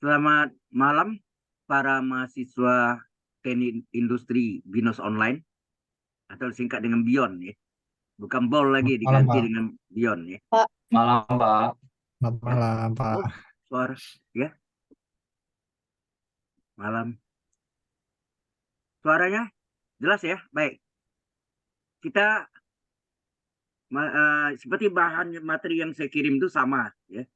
Selamat malam para mahasiswa teknik industri BINUS online atau singkat dengan BION ya. Bukan BOL lagi Malam, diganti Pak. dengan BION ya. Pak, Malam, Pak. Selamat Ya. malam, Pak. Oh, suara ya. Malam. Suaranya jelas ya. Baik. Kita seperti bahan materi yang saya kirim itu sama ya.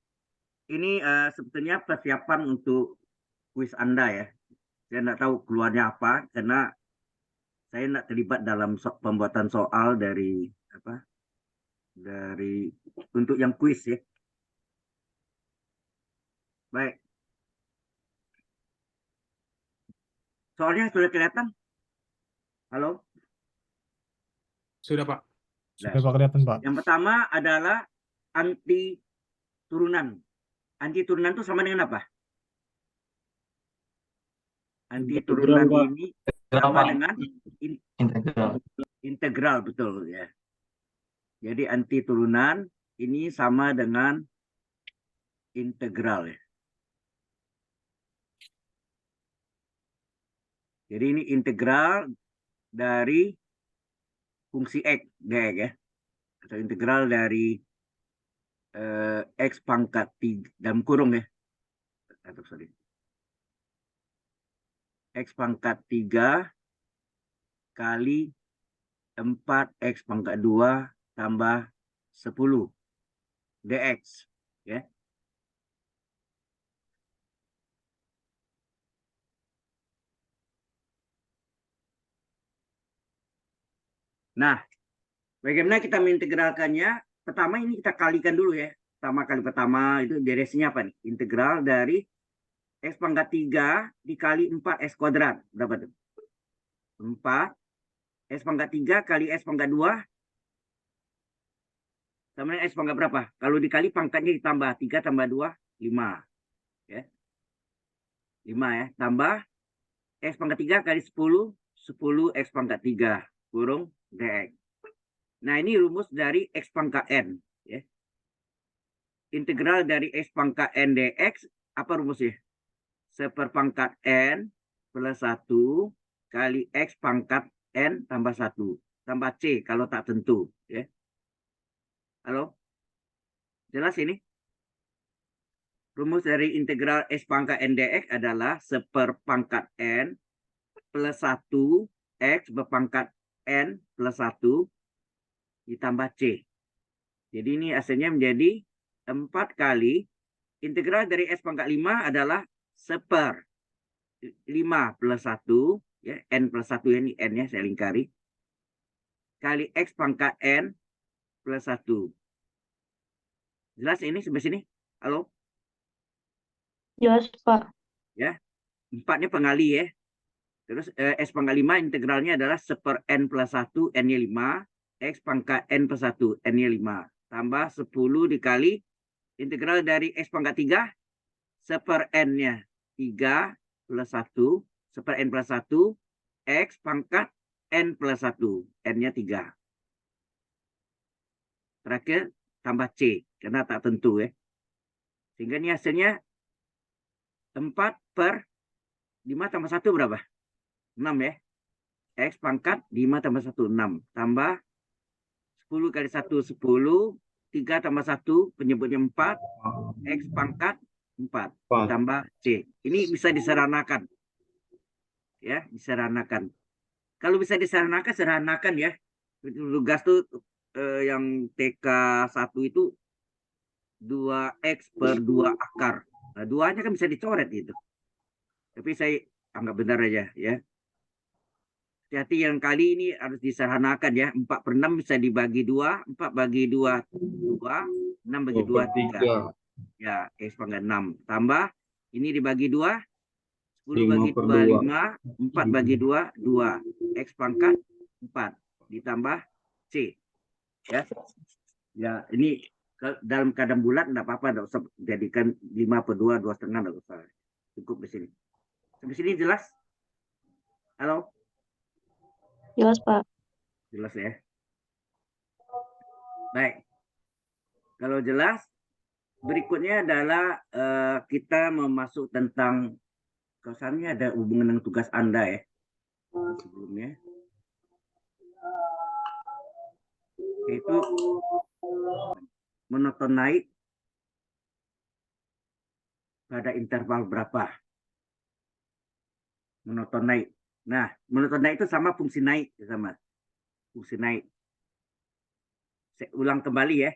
Ini sebetulnya persiapan untuk kuis Anda ya. Saya tidak tahu keluarnya apa karena saya tidak terlibat dalam pembuatan soal dari apa untuk yang kuis ya. Baik. Soalnya sudah kelihatan? Halo? sudah Pak. Nah, Sudah Pak kelihatan, Pak. yang pertama adalah anti turunan. Anti turunan itu sama dengan apa? Anti turunan Pak. ini Integral, sama Pak. dengan Integral. integral, betul ya. Jadi anti turunan ini sama dengan integral ya. Jadi ini integral dari fungsi X, dx ya. Atau integral dari X pangkat 3 dalam kurung ya. Atau sorry. X pangkat 3 kali 4X pangkat 2 tambah 10 dx ya. Nah, bagaimana kita mengintegralkannya? Pertama ini kita kalikan dulu ya. Pertama itu direksinya apa nih? Integral dari X pangkat 3 dikali 4X kuadrat. Berapa tuh? 4 X pangkat 3 kali X pangkat 2 sama dengan X pangkat berapa? Kalau dikali pangkatnya ditambah 3 tambah 2 5 ya. 5 ya. Tambah X pangkat 3 kali 10 10 X pangkat 3 kurung dx. Nah, ini rumus dari X pangkat N ya. Integral dari X pangkat N dx apa rumusnya? Seperpangkat N plus 1 kali X pangkat N tambah 1 tambah C kalau tak tentu ya. Halo? Jelas ini? Rumus dari integral X pangkat N dx adalah seperpangkat N plus 1 X berpangkat N plus 1 ditambah C. Jadi ini hasilnya menjadi 4 kali integral dari X pangkat 5 adalah seper 5 plus 1 ya, N plus 1 ini N ya, saya lingkari kali X pangkat N plus 1. Jelas ini sampai sini? Halo? Jelas Pak. Ya, 4-nya pengali ya. Terus X pangkat 5 integralnya adalah seper N plus 1, N-nya 5. X pangkat N plus 1, N-nya 5. Tambah 10 dikali integral dari X pangkat 3, seper N-nya 3 plus 1, seper N plus 1, X pangkat N plus 1, N-nya 3. Terakhir tambah C, karena tak tentu ya. Sehingga ini hasilnya 4 per 5 tambah 1 berapa? 6 ya. X pangkat 5 tambah 1, 6. Tambah 10 kali 1, 10. 3 tambah 1, penyebutnya 4. X pangkat 4. Tambah C. Ini bisa diseranakan. Ya, diseranakan. Kalau bisa diseranakan, seranakan ya. Tugas tuh yang TK1 itu 2X per 2 akar. Nah, 2-nya kan bisa dicoret gitu. Tapi saya anggap benar aja ya. Hati-hati yang kali ini harus diseranakan ya. 4 per 6 bisa dibagi 2. 4 bagi 2, 2. 6 bagi 2, 3. Ya, X pangkat 6. Tambah, ini dibagi 2. 10 bagi 2, 5. 4 bagi 2, 2. X pangkat 4. Ditambah C. Ya, ya ini dalam keadaan bulat enggak apa-apa, enggak usah jadikan 5 per 2, 2,5 enggak usah. Cukup di sini. Sampai sini jelas? Halo? Jelas Pak. Jelas ya? Baik. Kalau jelas, Berikutnya adalah kita memasuk tentang kesannya ada hubungan dengan tugas Anda ya. Sebelumnya yaitu monoton naik pada interval berapa. Monoton naik. Nah, monoton naik itu sama fungsi naik, sama fungsi naik. Saya ulang kembali ya.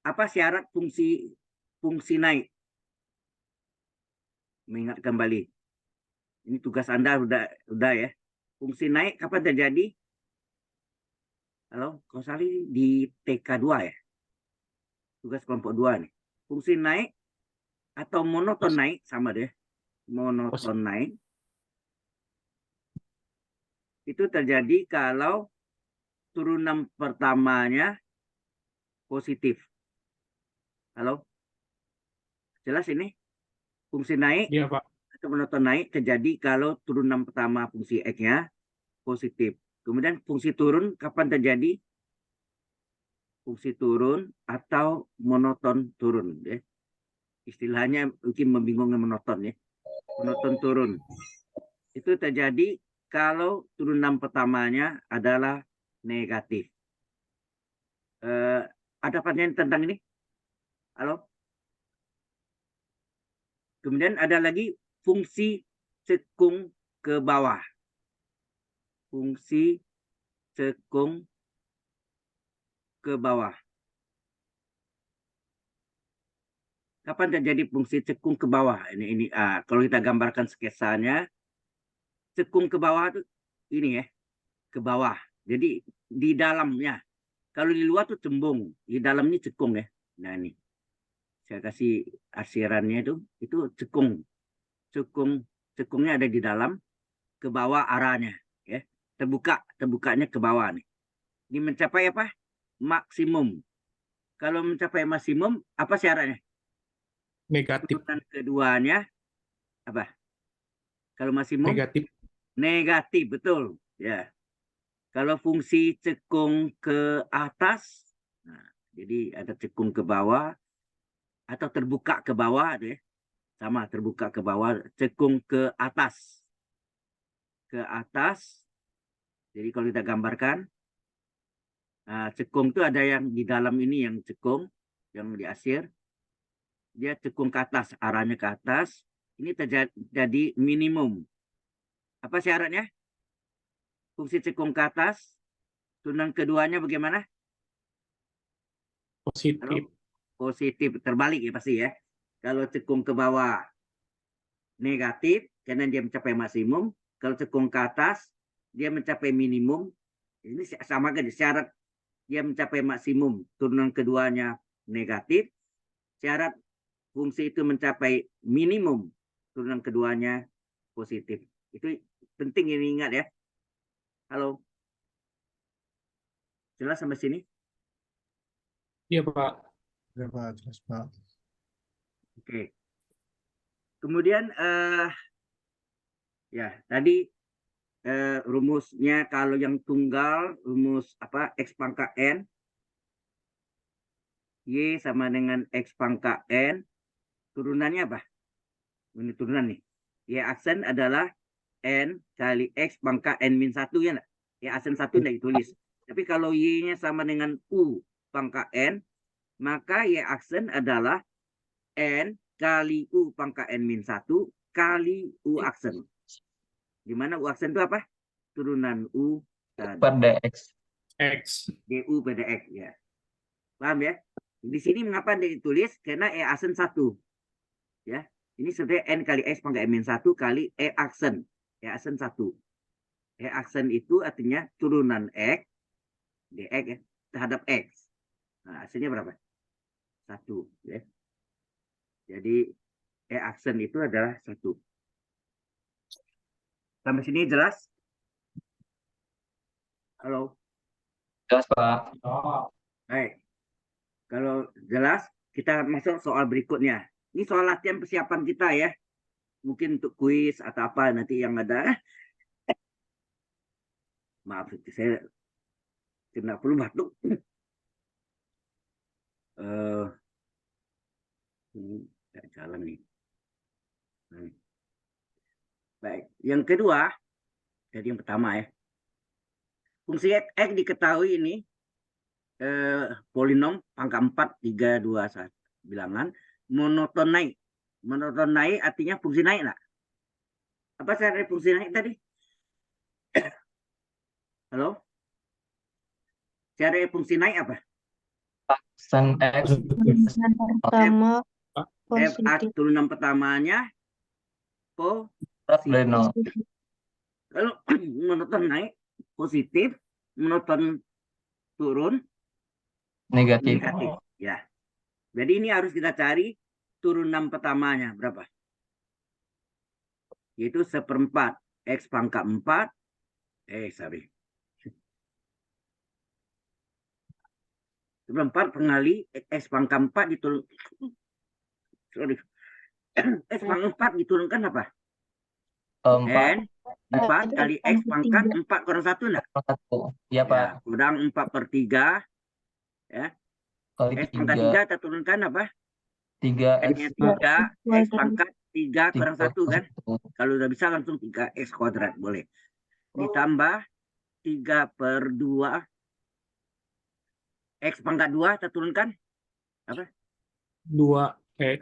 Apa syarat fungsi naik? Mengingat kembali. Ini tugas Anda udah ya. Fungsi naik kapan terjadi? Halo, kau Sali di TK2 ya. Tugas kelompok 2 nih. Fungsi naik atau monoton naik sama deh. Monoton naik itu terjadi kalau turunan pertamanya positif. Halo? Jelas ini? Fungsi naik Iya, Pak. atau monoton naik terjadi kalau turunan pertama fungsi X-nya positif. Kemudian fungsi turun kapan terjadi? Fungsi turun atau monoton turun. Ya. Istilahnya mungkin membingungkan monoton ya. Monoton turun. Itu terjadi kalau turunan pertamanya adalah negatif. Ada pertanyaan tentang ini? Halo? Kemudian ada lagi fungsi cekung ke bawah. Fungsi cekung ke bawah. Kapan terjadi fungsi cekung ke bawah? Ini kalau kita gambarkan sketsanya, cekung ke bawah itu ini ya, ke bawah. Jadi di dalamnya. Kalau di luar tuh cembung, di dalamnya cekung ya. Nah ini saya kasih arsirannya itu cekung. Cekungnya ada di dalam, ke bawah arahnya ya. Terbukanya ke bawah nih. Ini mencapai apa? Maksimum. Kalau mencapai maksimum, apa syaratnya? Negatif. Turunan keduanya apa? Kalau maksimum Negatif. negatif, betul. Ya. Kalau fungsi cekung ke atas, nah, jadi ada cekung ke bawah atau terbuka ke bawah deh. Sama terbuka ke bawah, cekung ke atas. Ke atas. Jadi kalau kita gambarkan, cekung itu ada yang di dalam ini yang cekung, yang diasir. Dia cekung ke atas, arahnya ke atas. Ini terjadi minimum. Apa syaratnya? Fungsi cekung ke atas, turunan keduanya bagaimana? Halo? Positif. Positif, terbalik ya pasti ya. Kalau cekung ke bawah negatif, karena dia mencapai maksimum. Kalau cekung ke atas, dia mencapai minimum. Ini sama kan syarat dia mencapai maksimum, turunan keduanya negatif. Syarat fungsi itu mencapai minimum, turunan keduanya positif. Itu penting ini ingat ya. Halo, jelas sampai sini? Iya, Pak. Ya, Pak, jelas, Pak. Oke. Kemudian ya tadi rumusnya kalau yang tunggal rumus apa x pangkat n y sama dengan x pangkat n, turunannya apa? Ini turunan nih. Y aksen adalah n kali x pangkat n min 1 ya enggak? Y aksen 1 enggak ditulis. Tapi kalau y-nya sama dengan u pangkat n, maka y aksen adalah n kali u pangkat n min 1 kali u aksen. Di mana u aksen itu apa? Turunan u dan pada X. X. du pada x ya. Paham ya? Di sini mengapa ditulis? Karena e aksen 1. Ya. Ini sebenarnya n kali x pangkat n min 1 kali e aksen. E aksen 1. E aksen itu artinya turunan x dx ya, terhadap x. Nah, aksennya berapa? 1 ya. Jadi e aksen itu adalah 1. Sampai sini jelas? Halo. Jelas, Pak. Baik. Kalau jelas, kita masuk soal berikutnya. Ini soal latihan persiapan kita ya. Mungkin untuk kuis atau apa nanti yang ada. Maaf, saya tidak perlu batuk. Ini nggak jalan nih. Nah. Baik, yang kedua, jadi yang pertama ya. Fungsi X diketahui ini polinom pangkat 4, 3, 2, 1 bilangan monoton naik. Monoton naik artinya fungsi naik lah. Apa cara fungsi naik tadi? Halo? Cara fungsi naik apa? Sin X Turunan pertama F positif. turunan pertamanya berat dari 0. Positif. kalau monoton naik positif, monoton turun Negatif. negatif. Ya. Jadi ini harus kita cari turunan pertamanya berapa? Yaitu 1/4 X pangkat 4. Sorry. 1/4 pengali X pangkat 4 diturun. Sorry. X pangkat 4 diturunkan apa? 4 N 4 kali X pangkat 4 kurang 1 enggak? 1. Iya, Pak. Ya, kurang 4/3. Ya. Kali X pangkat 3. 3 kita turunkan apa? 3X. N-nya 3, X pangkat 3 kurang 1 kan? Kalau udah bisa langsung 3X kuadrat boleh. Ditambah 3/2 X pangkat 2 kita turunkan 2X.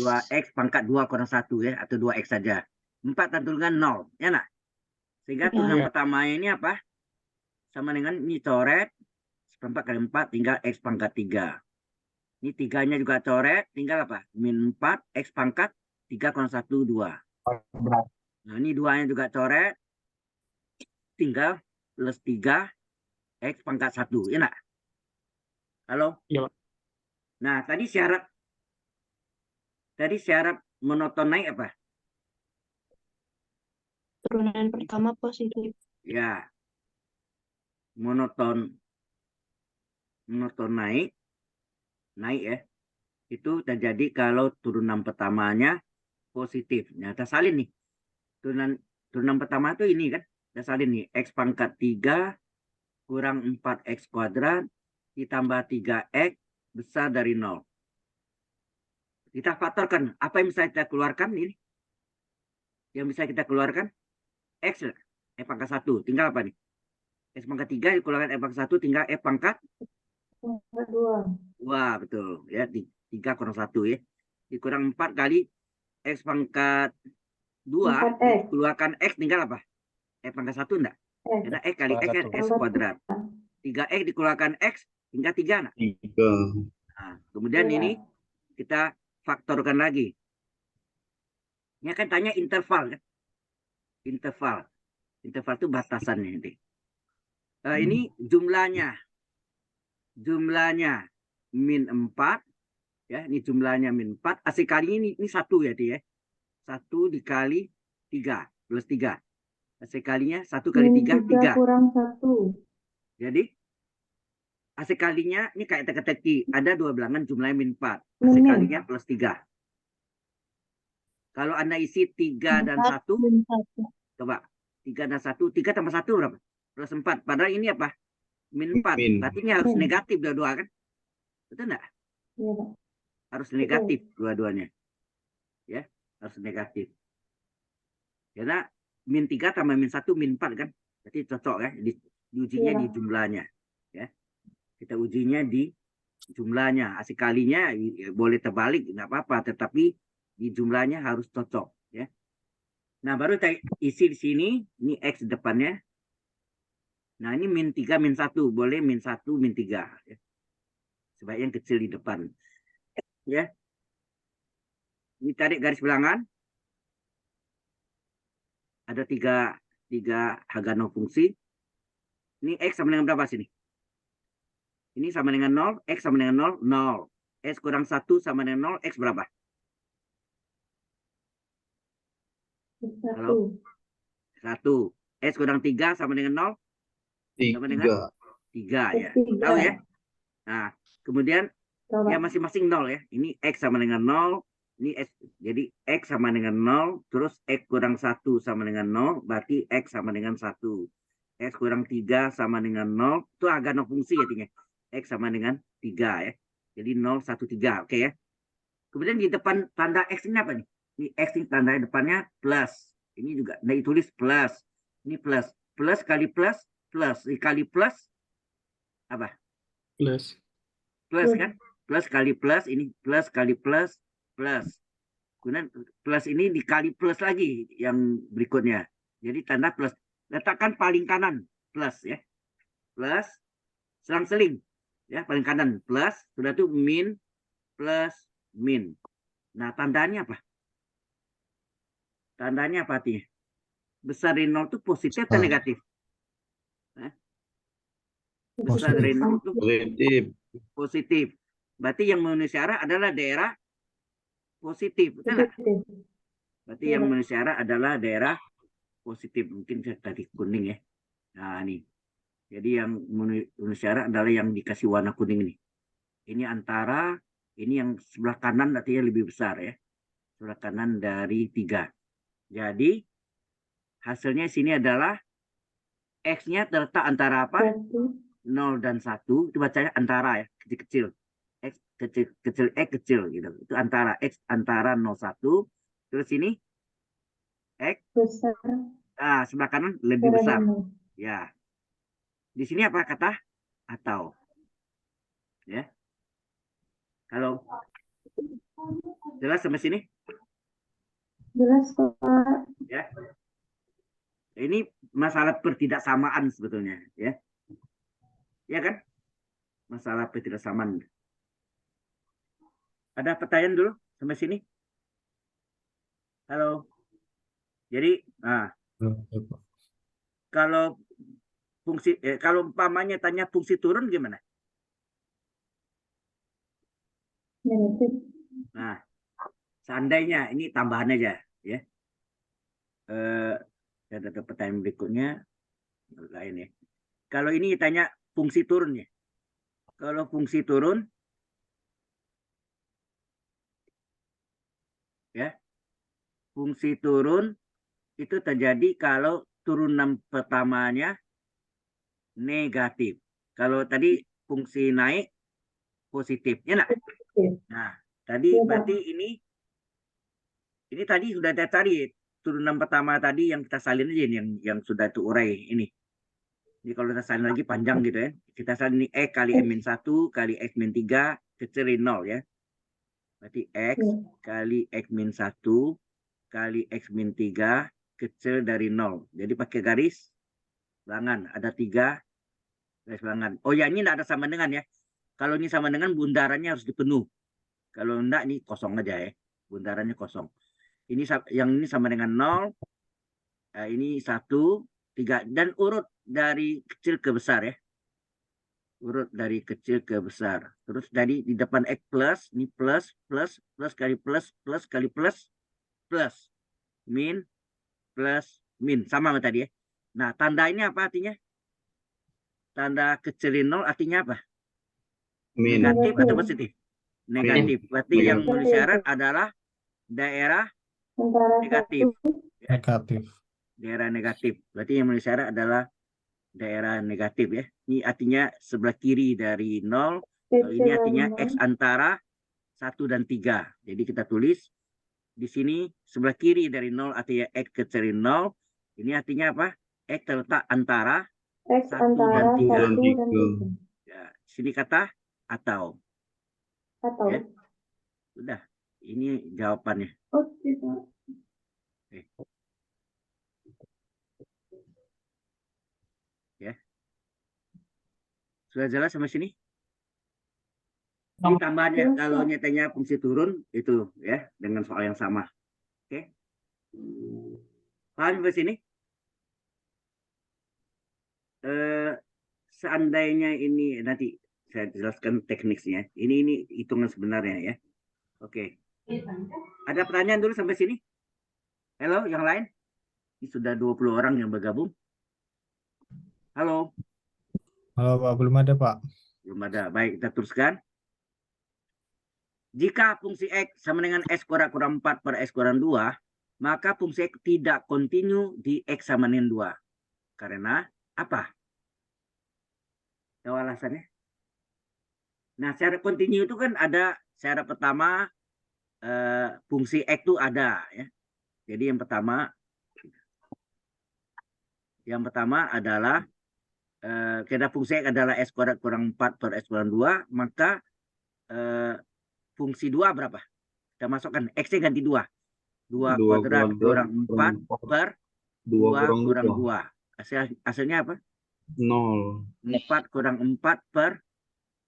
2X pangkat 2 kurang 1 ya, atau 2X saja. 4 kita turunkan 0, ya nak? Sehingga Ya. turunan Ya. pertama ini apa? Sama dengan ini coret 1/4 kali 4 tinggal X pangkat 3. Ini 3-nya juga coret, tinggal apa? Min 4 X pangkat 3 kurang 1, 2. Nah, ini 2-nya juga coret, tinggal plus 3 X pangkat 1, ya nak? Halo? Iya, Pak. Nah, tadi syarat monoton naik apa? Turunan pertama positif. Ya, monoton naik ya. Itu terjadi kalau turunan pertamanya positif. Nah, kita salin nih. Turunan pertama itu ini kan. Kita salin nih. X pangkat 3 kurang 4X kuadrat ditambah 3X besar dari 0. Kita faktorkan. Apa yang bisa kita keluarkan ini? Yang bisa kita keluarkan? X pangkat 1. Tinggal apa nih? X pangkat 3 dikeluarkan X pangkat 1 tinggal X pangkat 2. Betul. Ya, 3 kurang 1 ya. Dikurang 4 kali X pangkat 2 dikeluarkan X tinggal apa? X pangkat 1 enggak? Karena X kali X kan X kuadrat. 3X dikeluarkan X tinggal 3 enggak? 3. Nah, kemudian ini kita faktorkan lagi. Ini akan tanya interval kan? Interval itu batasannya nanti. Ini jumlahnya min 4 ya, ini jumlahnya min 4. Asal kali ini 1 ya dia. 1 dikali 3 plus 3. Asal kalinya 1 kali 3 3 kurang 1. Jadi asal kalinya ini kayak teka-teki, ada dua bilangan jumlahnya min 4. Asal kalinya plus 3. Kalau Anda isi 3 dan 1, coba 3 dan 1, 3 tambah 1 berapa? Plus 4. Padahal ini apa? Min 4. Berarti ini harus negatif dua-dua kan? Betul enggak? Iya, Pak. Harus negatif dua-duanya. Ya, harus negatif. Karena min 3 tambah min 1 min 4 kan? Berarti cocok ya. Diujinya di jumlahnya. Ya. Kita ujinya di jumlahnya. Asal kalinya boleh terbalik, enggak apa-apa, tetapi di jumlahnya harus cocok ya. Nah, baru kita isi di sini, ini X depannya. Nah, ini min 3 min 1, boleh min 1 min 3 ya. Sebaik yang kecil di depan. Ya. Ini tarik garis bilangan. Ada tiga harga nol fungsi. Ini X sama dengan berapa sini? Ini sama dengan 0, X sama dengan 0, 0. X kurang 1 sama dengan 0, X berapa? Halo? 1. X kurang 3 sama dengan 0? Sama dengan 3 ya. Tahu ya? Nah, kemudian ya masing-masing 0 ya. Ini X sama dengan 0. Ini X. Jadi X sama dengan 0. Terus X kurang 1 sama dengan 0. Berarti X sama dengan 1. X kurang 3 sama dengan 0. Itu agak nol fungsi artinya. X sama dengan 3 ya. Jadi 0, 1, 3. Oke ya. Kemudian di depan tanda X ini apa nih? Ini X ini tanda depannya plus. Ini juga ditulis plus. Ini plus. Plus kali plus, plus. Dikali plus, apa? Plus. Plus Plus. kan? Plus kali plus, ini plus kali plus, plus. Kemudian plus ini dikali plus lagi yang berikutnya. Jadi tanda plus. Letakkan paling kanan, plus ya. Plus, selang-seling. Ya, paling kanan, plus. Sudah itu min, plus, min. Nah, tandanya apa? Tandanya apa artinya? Besar dari 0 itu positif atau Besar. negatif? Besar dari 0 itu Positif. positif. Berarti yang memenuhi syarat adalah daerah positif. Betul nggak? Positif. Berarti yang memenuhi syarat adalah daerah positif. Mungkin saya tadi kuning ya. Nah, ini. Jadi yang memenuhi syarat adalah yang dikasih warna kuning ini. Ini antara, ini yang sebelah kanan artinya lebih besar ya. Sebelah kanan dari 3. Jadi, hasilnya sini adalah X-nya terletak antara apa? 0 dan 1. Itu bacanya antara ya, kecil-kecil. X kecil, X kecil gitu. Itu antara X antara 0, 1. Terus ini X Besar. sebelah kanan lebih besar. Nol. Ya. Di sini apa kata? Atau. Ya. Kalau jelas sampai sini? Jelas Pak. Ya. Ini masalah pertidaksamaan sebetulnya, ya. Ya kan? Masalah pertidaksamaan. Ada pertanyaan dulu sampai sini? Halo. Jadi, kalau fungsi kalau umpamanya tanya fungsi turun gimana? Negatif. Nah, seandainya ini tambahan aja, ya. Ada pertanyaan berikutnya lain ya. Kalau ini tanya fungsi turun ya. Kalau fungsi turun, ya, fungsi turun itu terjadi kalau turunan pertamanya negatif. Kalau tadi fungsi naik positif, ya nak? Nah, tadi Ya, Pak. berarti ini tadi sudah saya cari turunan pertama tadi yang kita salin aja ini, yang sudah itu urai ini. Jadi kalau kita salin lagi panjang gitu ya. Kita salin ini X kali X-1 kali X-3 kecil dari 0 ya. Berarti X Ya. kali X-1 kali X-3 kecil dari 0. Jadi pakai garis bilangan. Ada 3 garis bilangan. Oh ya, ini tidak ada sama dengan ya. Kalau ini sama dengan bundarannya harus dipenuh. Kalau enggak ini kosong aja ya. Bundarannya kosong. Ini yang ini sama dengan 0. Ini 1, 3. Dan urut dari kecil ke besar ya. Urut dari kecil ke besar. Terus dari di depan X plus. Ini plus, plus, plus kali plus, plus kali plus, plus. Min, plus, min. Sama sama tadi ya. Nah, tanda ini apa artinya? Tanda kecilin 0 artinya apa? Min. Negatif atau Negatif. positif? Negatif. Berarti Negatif. yang memenuhi syarat adalah daerah Antara negatif. Negatif. Daerah negatif. Berarti yang memenuhi syarat adalah daerah negatif ya. Ini artinya sebelah kiri dari 0. Kalau ini artinya X antara 1 dan 3. Jadi kita tulis di sini sebelah kiri dari 0 artinya X kecil 0. Ini artinya apa? X terletak antara X 1 antara dan 3. 1 dan 3. Ya, sini kata atau. Atau. Ya. Sudah. Ini jawabannya. Oke, Pak. Ya. Sudah jelas sampai sini? Ini tambahannya kalau nyatanya fungsi turun itu ya dengan soal yang sama. Oke. Paham sampai sini? Seandainya ini nanti saya jelaskan tekniknya. Ini hitungan sebenarnya ya. Oke. Ada pertanyaan dulu sampai sini? Halo, yang lain? Ini sudah 20 orang yang bergabung. Halo. Halo Pak, belum ada Pak. Belum ada. Baik, kita teruskan. Jika fungsi X sama dengan X kurang 4 per X kurang 2, maka fungsi X tidak kontinu di X sama dengan 2. Karena apa? Tahu alasannya? Nah, syarat kontinu itu kan ada syarat pertama fungsi X itu ada ya. Jadi yang pertama adalah karena fungsi X adalah S kuadrat kurang 4 per X kurang 2, maka fungsi 2 berapa? Kita masukkan X-nya ganti 2. 2 kuadrat kurang 4 per 2 kurang 2. Hasilnya apa? 0. 4 kurang 4 per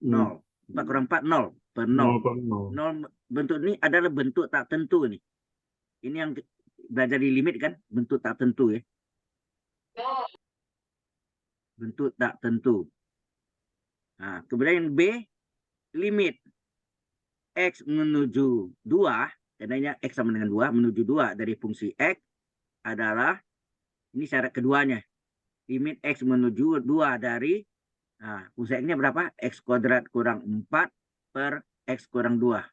0. 4 kurang 4, 0 per 0. 0 bentuk ini adalah bentuk tak tentu nih. Ini yang belajar di limit kan, bentuk tak tentu ya. Bentuk tak tentu. Nah, kemudian yang B, limit X menuju 2, tandanya X sama dengan 2, menuju 2 dari fungsi X adalah, ini syarat keduanya, limit X menuju 2 dari, nah, fungsi X-nya berapa? X kuadrat kurang 4 per X kurang 2.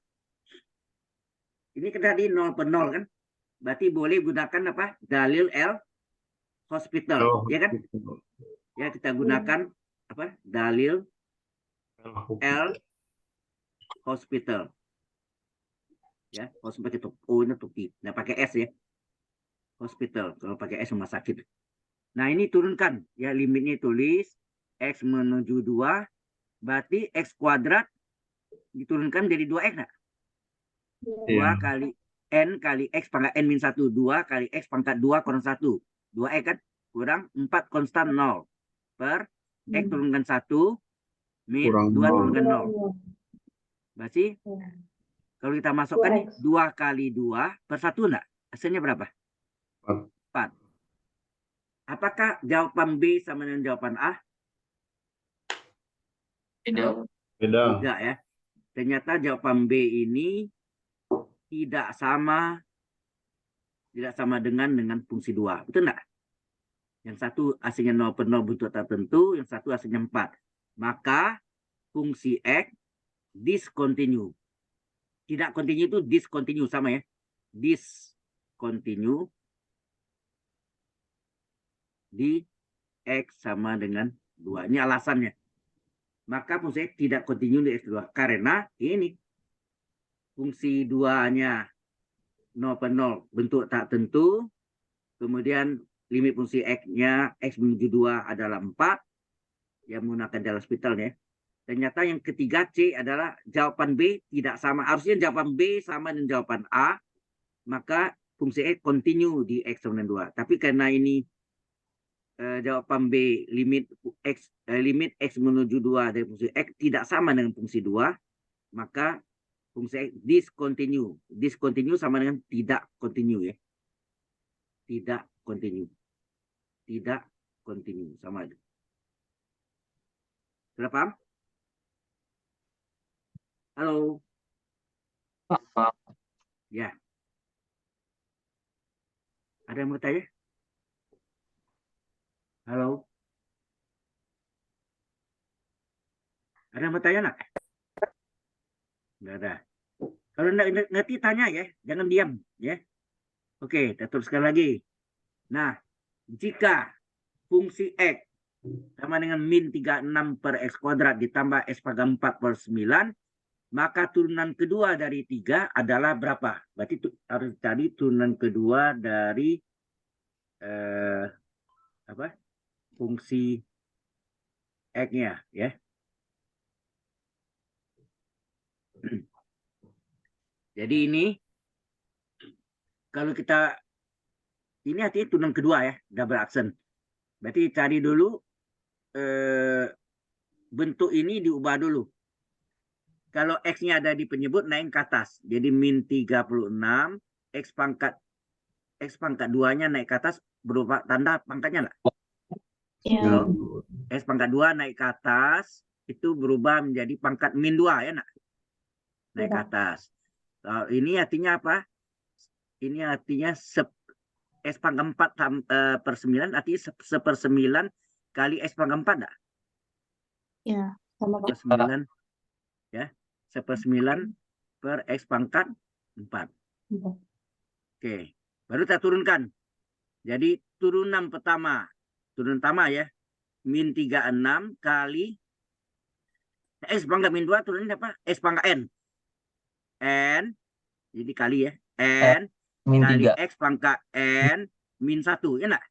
Ini kan tadi 0 per 0 kan? Berarti boleh gunakan apa? Dalil L hospital, ya kan? Ya, kita gunakan apa? Dalil L hospital. Ya, hospital itu O-nya tuh P. Nah, pakai S ya. Hospital, kalau pakai S rumah sakit. Nah, ini turunkan. Ya, limitnya tulis X menuju 2. Berarti X kuadrat diturunkan jadi 2X nggak? 2 kali N kali X pangkat N min 1. 2 kali X pangkat 2 kurang 1. 2X kan? Kurang 4 konstan 0. Per X turunkan 1. Min 2 turunkan 0. Berarti kalau kita masukkan nih 2 kali 2 per 1 enggak? Hasilnya berapa? 4. Apakah jawaban B sama dengan jawaban A? Beda. Tidak ya. Ternyata jawaban B ini tidak sama dengan fungsi 2. Betul enggak? Yang satu hasilnya 0 per 0 bentuk tertentu, yang satu hasilnya 4. Maka fungsi X discontinue. Tidak continue itu discontinue sama ya. Discontinue di X sama dengan 2. Ini alasannya. Maka fungsi X tidak continue di X2. Karena ini fungsi 2-nya 0 per 0 bentuk tak tentu. Kemudian limit fungsi X-nya X menuju 2 adalah 4. Yang menggunakan dalam hospital ya. Ternyata yang ketiga C adalah jawaban B tidak sama. Harusnya jawaban B sama dengan jawaban A. Maka fungsi X continue di X sama dengan 2. Tapi karena ini jawaban B limit X menuju 2 dari fungsi X tidak sama dengan fungsi 2. Maka fungsi X discontinue. Discontinue sama dengan tidak continue ya. Tidak continue. Tidak continue. Sama aja. Sudah paham? Halo. Ya. Ada yang mau tanya? Halo. Ada yang mau tanya nak? Enggak ada. Kalau enggak ngerti tanya ya, jangan diam ya. Oke, kita teruskan lagi. Nah, jika fungsi X sama dengan min 36 per X kuadrat ditambah X pangkat 4 per 9, maka turunan kedua dari 3 adalah berapa? Berarti harus tadi turunan kedua dari fungsi X-nya ya. Jadi ini kalau kita ini artinya turunan kedua ya, double accent. Berarti cari dulu bentuk ini diubah dulu. Kalau X-nya ada di penyebut naik ke atas. Jadi min 36, X pangkat 2-nya naik ke atas berupa tanda pangkatnya lah. Ya. X pangkat 2 naik ke atas itu berubah menjadi pangkat min 2 ya nak? Naik ke atas. Ini artinya apa? Ini artinya X pangkat 4 per 9 artinya 1/9 kali X pangkat 4 enggak? Ya, sama Pak. 1/9 ya. 1/9 per X pangkat 4. Oke, baru kita turunkan. Jadi turunan pertama ya, min 36 kali X pangkat min 2 turunin apa? X pangkat N. N Jadi kali ya. N min kali 3. X pangkat N min 1. Ya enggak?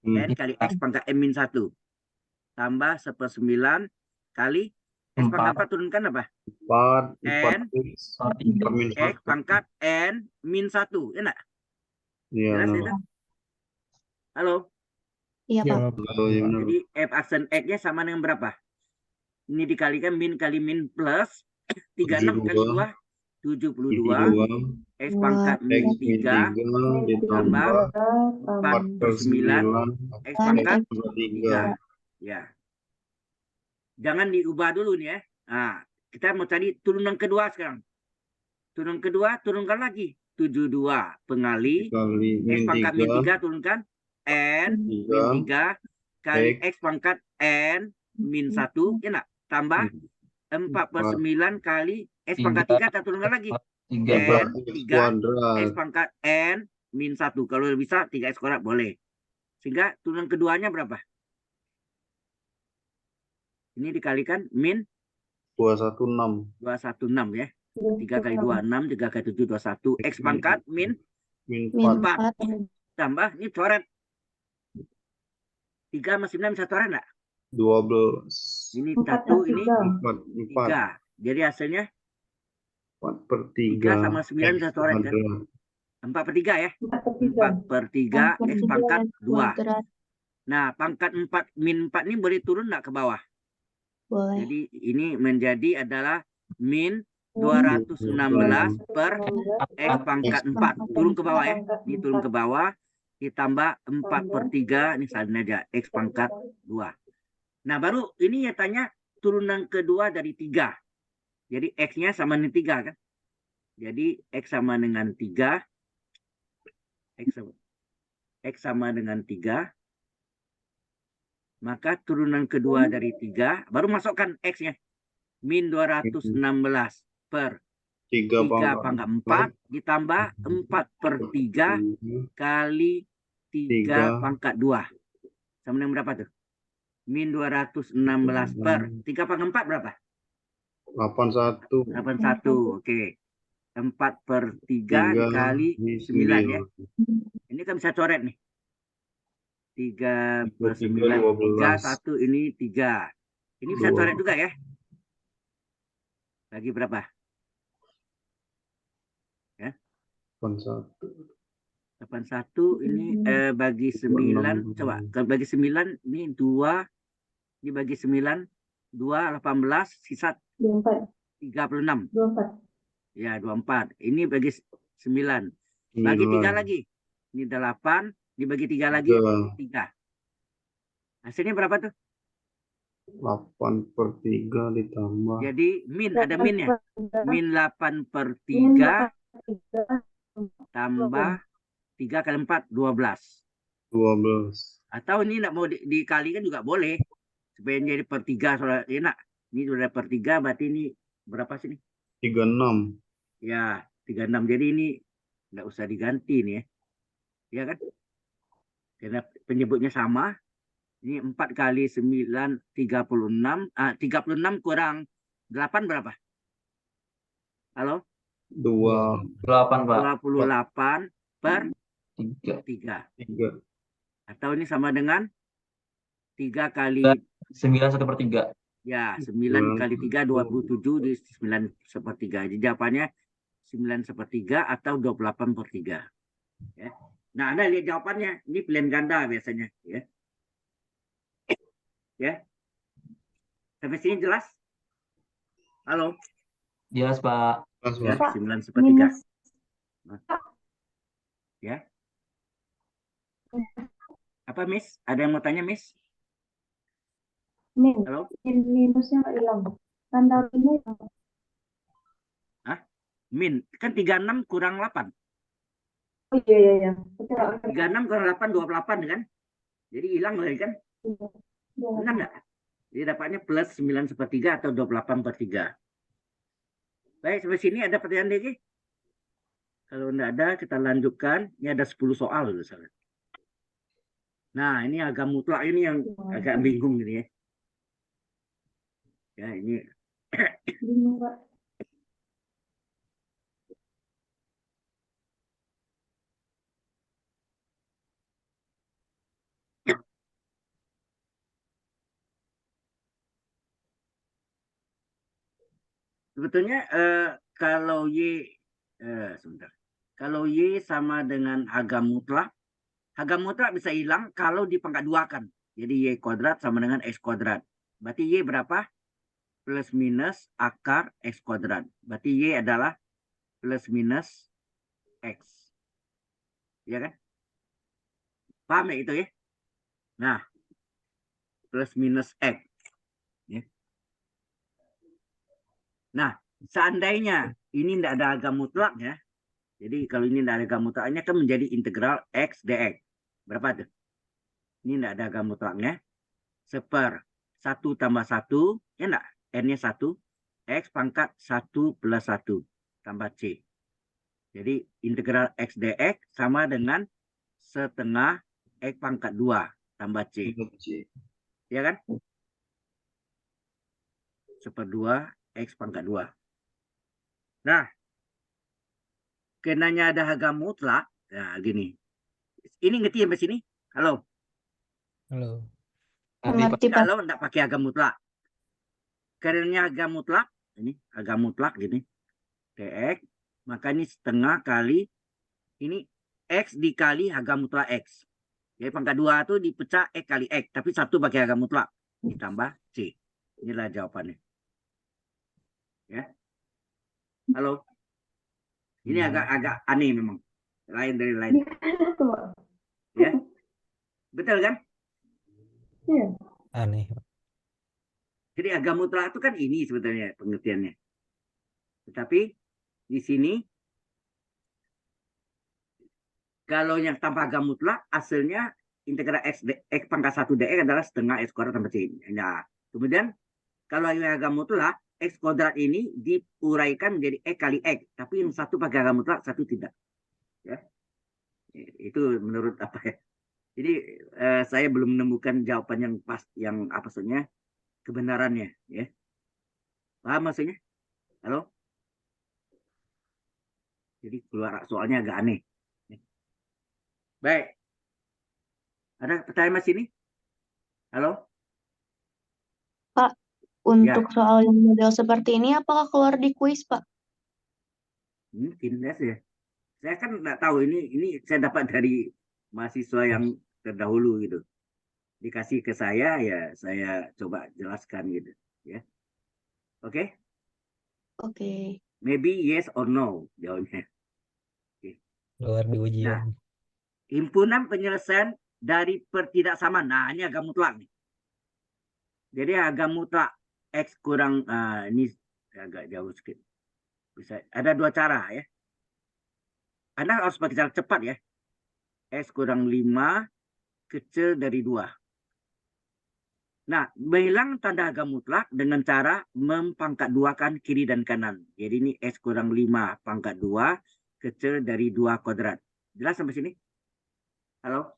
N kali X pangkat N min 1. Tambah 1/9 kali X pangkat 4 turunkan apa? 4 N X Per 3. min X pangkat N min 1. Ya enggak? Iya, Jelas benar, itu? Pak. Iya, Ya, Pak. Jawab. Oh, iya, benar. Jadi F aksen X-nya sama dengan berapa? Ini dikalikan min kali min plus 36 kali 2, 72. 72 X pangkat min X min 3 3 ditambah 4/9 X pangkat 3. Ya. Jangan diubah dulu nih ya. Nah, kita mau cari turunan kedua sekarang. Turunan kedua turunkan lagi. 72 pengali kali X min pangkat min 3 3 turunkan N min 3 kali X pangkat N min 1. Ya enggak? Tambah 4/9 kali X pangkat 3 kita turunkan lagi. 3 N X 3 kuadrat. X pangkat N min 1. Kalau bisa 3X kuadrat boleh. Sehingga turunan keduanya berapa? Ini dikalikan min 216 216 ya. 3 kali 2, 6. 3 kali 7, 21. X pangkat min min Min 4 4. tambah. Ini coret. 3 sama 9 bisa coret enggak? 12 Ini 1, ini 4 3. Jadi hasilnya 4/3 3 sama 9 bisa coret kan? 4/3 ya. 4/3 X pangkat 2. Kuadrat. Nah, pangkat 4 min 4 ini boleh turun enggak ke bawah? Boleh. Jadi ini menjadi adalah min 216 per X pangkat 4. Turun ke bawah ya. Ini turun ke bawah. Ditambah 4/3. Ini salin aja. X pangkat 2. Nah, baru ini ya tanya turunan kedua dari 3. Jadi X-nya sama dengan 3 kan. Jadi X sama dengan 3. X sama dengan 3. Maka turunan kedua dari 3. Baru masukkan X-nya. Min 216 per 3 pangkat 4 ditambah 4/3 kali 3 pangkat 2. Sama dengan berapa tuh? Min 216 per 3 pangkat 4 berapa? 81 81. Oke. 4/3 dikali 9 ya. Ini kan bisa coret nih. 3/9. 3, 1 ini 3. Ini bisa coret juga ya. Bagi berapa? 81 ini bagi 9. Coba kalau bagi 9 ini 2 dibagi 9 2 18 sisa 36. 24. Ya, 24. Ini bagi 9. Bagi 3 lagi. Ini 8 dibagi 3 lagi 3. Hasilnya berapa tuh? 8/3 ditambah Jadi min ada minnya. Min 8/3 tambah 3 kali 4 12. 12 Atau ini nak mau dikalikan juga boleh. Supaya jadi per 3 soalnya enak. Ini sudah per 3 berarti ini berapa sih nih? 36 Ya, 36. Jadi ini enggak usah diganti nih ya. Ya kan? Karena penyebutnya sama. Ini 4 kali 9 36. 36 kurang 8 berapa? Halo? 8, Pak. 28 per 3. 3. Atau ini sama dengan 3 kali 9 1/3. ya 9 kali 3 27 di 9/3. Jadi jawabannya 9/3 atau 28/3. Ya. Nah, Anda lihat jawabannya. Ini pilihan ganda biasanya ya. Ya. Sampai sini jelas? Halo? Jelas, Pak. Ya, Pak, 9/3. Ya. Apa, Miss? Ada yang mau tanya, Miss? Min. Halo? Minusnya nggak hilang. Tanda minusnya hilang. Min. Kan 36 kurang 8. Oh iya. Betul. 36 kurang 8, 28 kan? Jadi hilang lagi kan? Benar nggak? Jadi dapatnya plus 9/3 atau 28/3. Baik, sampai sini ada pertanyaan lagi? Kalau enggak ada, kita lanjutkan. Ini ada 10 soal. Misalnya. Nah, ini agak mutlak ini yang agak bingung ini ya. Ya, ini Bingung, Pak. Sebetulnya kalau Y sebentar. Kalau Y sama dengan harga mutlak bisa hilang kalau dipangkat dua kan. Jadi Y kuadrat sama dengan X kuadrat. Berarti Y berapa? Plus minus akar X kuadrat. Berarti Y adalah plus minus X. Ya kan? Paham ya itu ya? Nah, plus minus X. Ya. Nah, seandainya ini tidak ada harga mutlaknya, jadi kalau ini tidak ada harga mutlaknya kan menjadi integral X dx. Berapa tuh? Ini tidak ada harga mutlaknya. Seper 1 tambah 1, ya enggak? N-nya 1, X pangkat 1 plus 1 tambah C. Jadi integral X dx sama dengan setengah X pangkat 2 tambah C. Ya kan? Seperdua X pangkat 2. Nah, kenanya ada harga mutlak, nah gini. Ini ngerti sampai sini? Halo? Halo. Mengerti, Pak. Kalau enggak pakai harga mutlak. Karena harga mutlak, ini harga mutlak gini. Dx, maka ini setengah kali, ini X dikali harga mutlak X. Jadi pangkat 2 itu dipecah X kali X, tapi 1 pakai harga mutlak. Ditambah C. Inilah jawabannya. Ya. Halo? Ini agak aneh memang. Lain dari lain. Di mana tuh, Pak? Ya. Betul kan? Iya. Aneh. Jadi harga mutlak itu kan ini sebetulnya pengertiannya. Tetapi di sini kalau yang tanpa harga mutlak hasilnya integral X pangkat 1 dx adalah setengah X kuadrat tambah C. Nah, kemudian kalau yang harga mutlak X kuadrat ini diuraikan menjadi X kali X, tapi yang satu pakai harga mutlak, satu tidak. Ya. Itu menurut apa ya? Jadi saya belum menemukan jawaban yang pas, yang apa maksudnya kebenarannya, ya. Paham maksudnya? Halo? Jadi keluar soalnya agak aneh. Baik. Ada pertanyaan mas ini? Halo? Untuk soal yang model seperti ini, apakah keluar di kuis, Pak? Mungkin ya. Saya kan nggak tahu ini saya dapat dari mahasiswa yang terdahulu gitu. Dikasih ke saya, ya saya coba jelaskan gitu. Ya. Oke? Oke. Maybe yes or no jawabnya. Keluar di ujian. Nah, himpunan penyelesaian dari pertidaksamaan. Nah, ini agak mutlak nih. Jadi agak mutlak X kurang, ini agak jauh sedikit. Bisa, ada dua cara ya. Anda harus pakai cara cepat ya. X kurang 5 kecil dari 2. Nah, menghilang tanda harga mutlak dengan cara mempangkat duakan kiri dan kanan. Jadi ini X kurang 5 pangkat 2 kecil dari 2 kuadrat. Jelas sampai sini? Halo?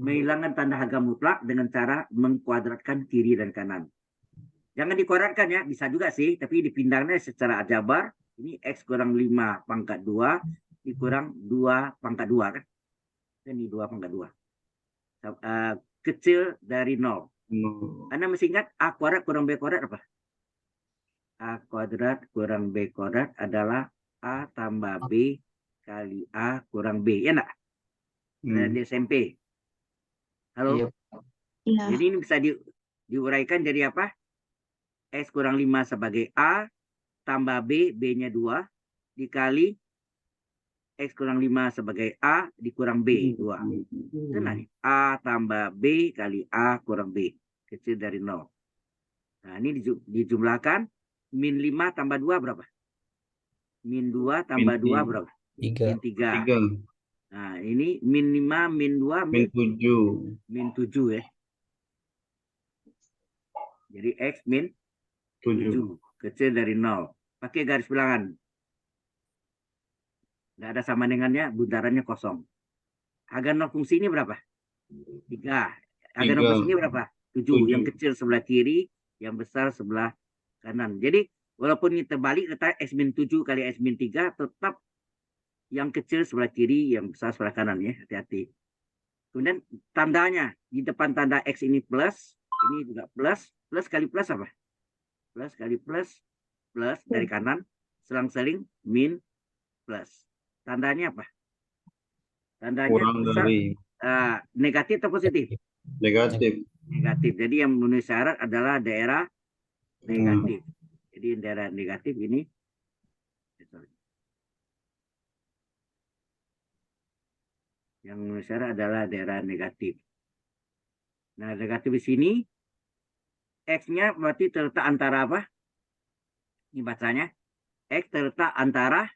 Menghilangkan tanda harga mutlak dengan cara mengkuadratkan kiri dan kanan. Jangan dikuadratkan ya, bisa juga sih, tapi dipindahnya secara aljabar. Ini X kurang 5 pangkat 2 dikurang 2 pangkat 2 kan? Ini 2 pangkat 2. Kecil dari 0. Anda mesti ingat A kuadrat kurang B kuadrat apa? A kuadrat kurang B kuadrat adalah A tambah B kali A kurang B. Ya enggak? Di SMP. Halo? Iya. Iya. Jadi ini bisa diuraikan jadi apa? X kurang 5 sebagai A tambah B, B-nya 2 dikali X kurang 5 sebagai A dikurang B, 2. Itu nah, A tambah B kali A kurang B. Kecil dari 0. Nah, ini dijumlahkan. Min 5 tambah 2 berapa? Min 2 tambah 2 berapa? 3. Min 3. 3. Nah, ini min 5, min 2, Min 7. min 7 ya. Jadi X min 7. Kecil dari 0. Pakai garis bilangan. Nggak ada sama dengannya, bundarannya kosong. Harga 0 fungsi ini berapa? 3. Harga 0 fungsi ini berapa? 7. Yang kecil sebelah kiri, yang besar sebelah kanan. Jadi, walaupun ini terbalik, letak X min 7 kali X min 3, tetap yang kecil sebelah kiri, yang besar sebelah kanan ya. Hati-hati. Kemudian tandanya, di depan tanda X ini plus, ini juga plus. Plus kali plus apa? Plus kali plus plus dari kanan, selang-seling min plus. Tandanya apa? Tandanya Kurang besar, dari negatif atau positif? negatif. Negatif. Jadi yang memenuhi syarat adalah daerah negatif. Jadi daerah negatif ini yang memenuhi syarat adalah daerah negatif. Nah, negatif di sini X-nya berarti terletak antara apa? Ini bacanya. X terletak antara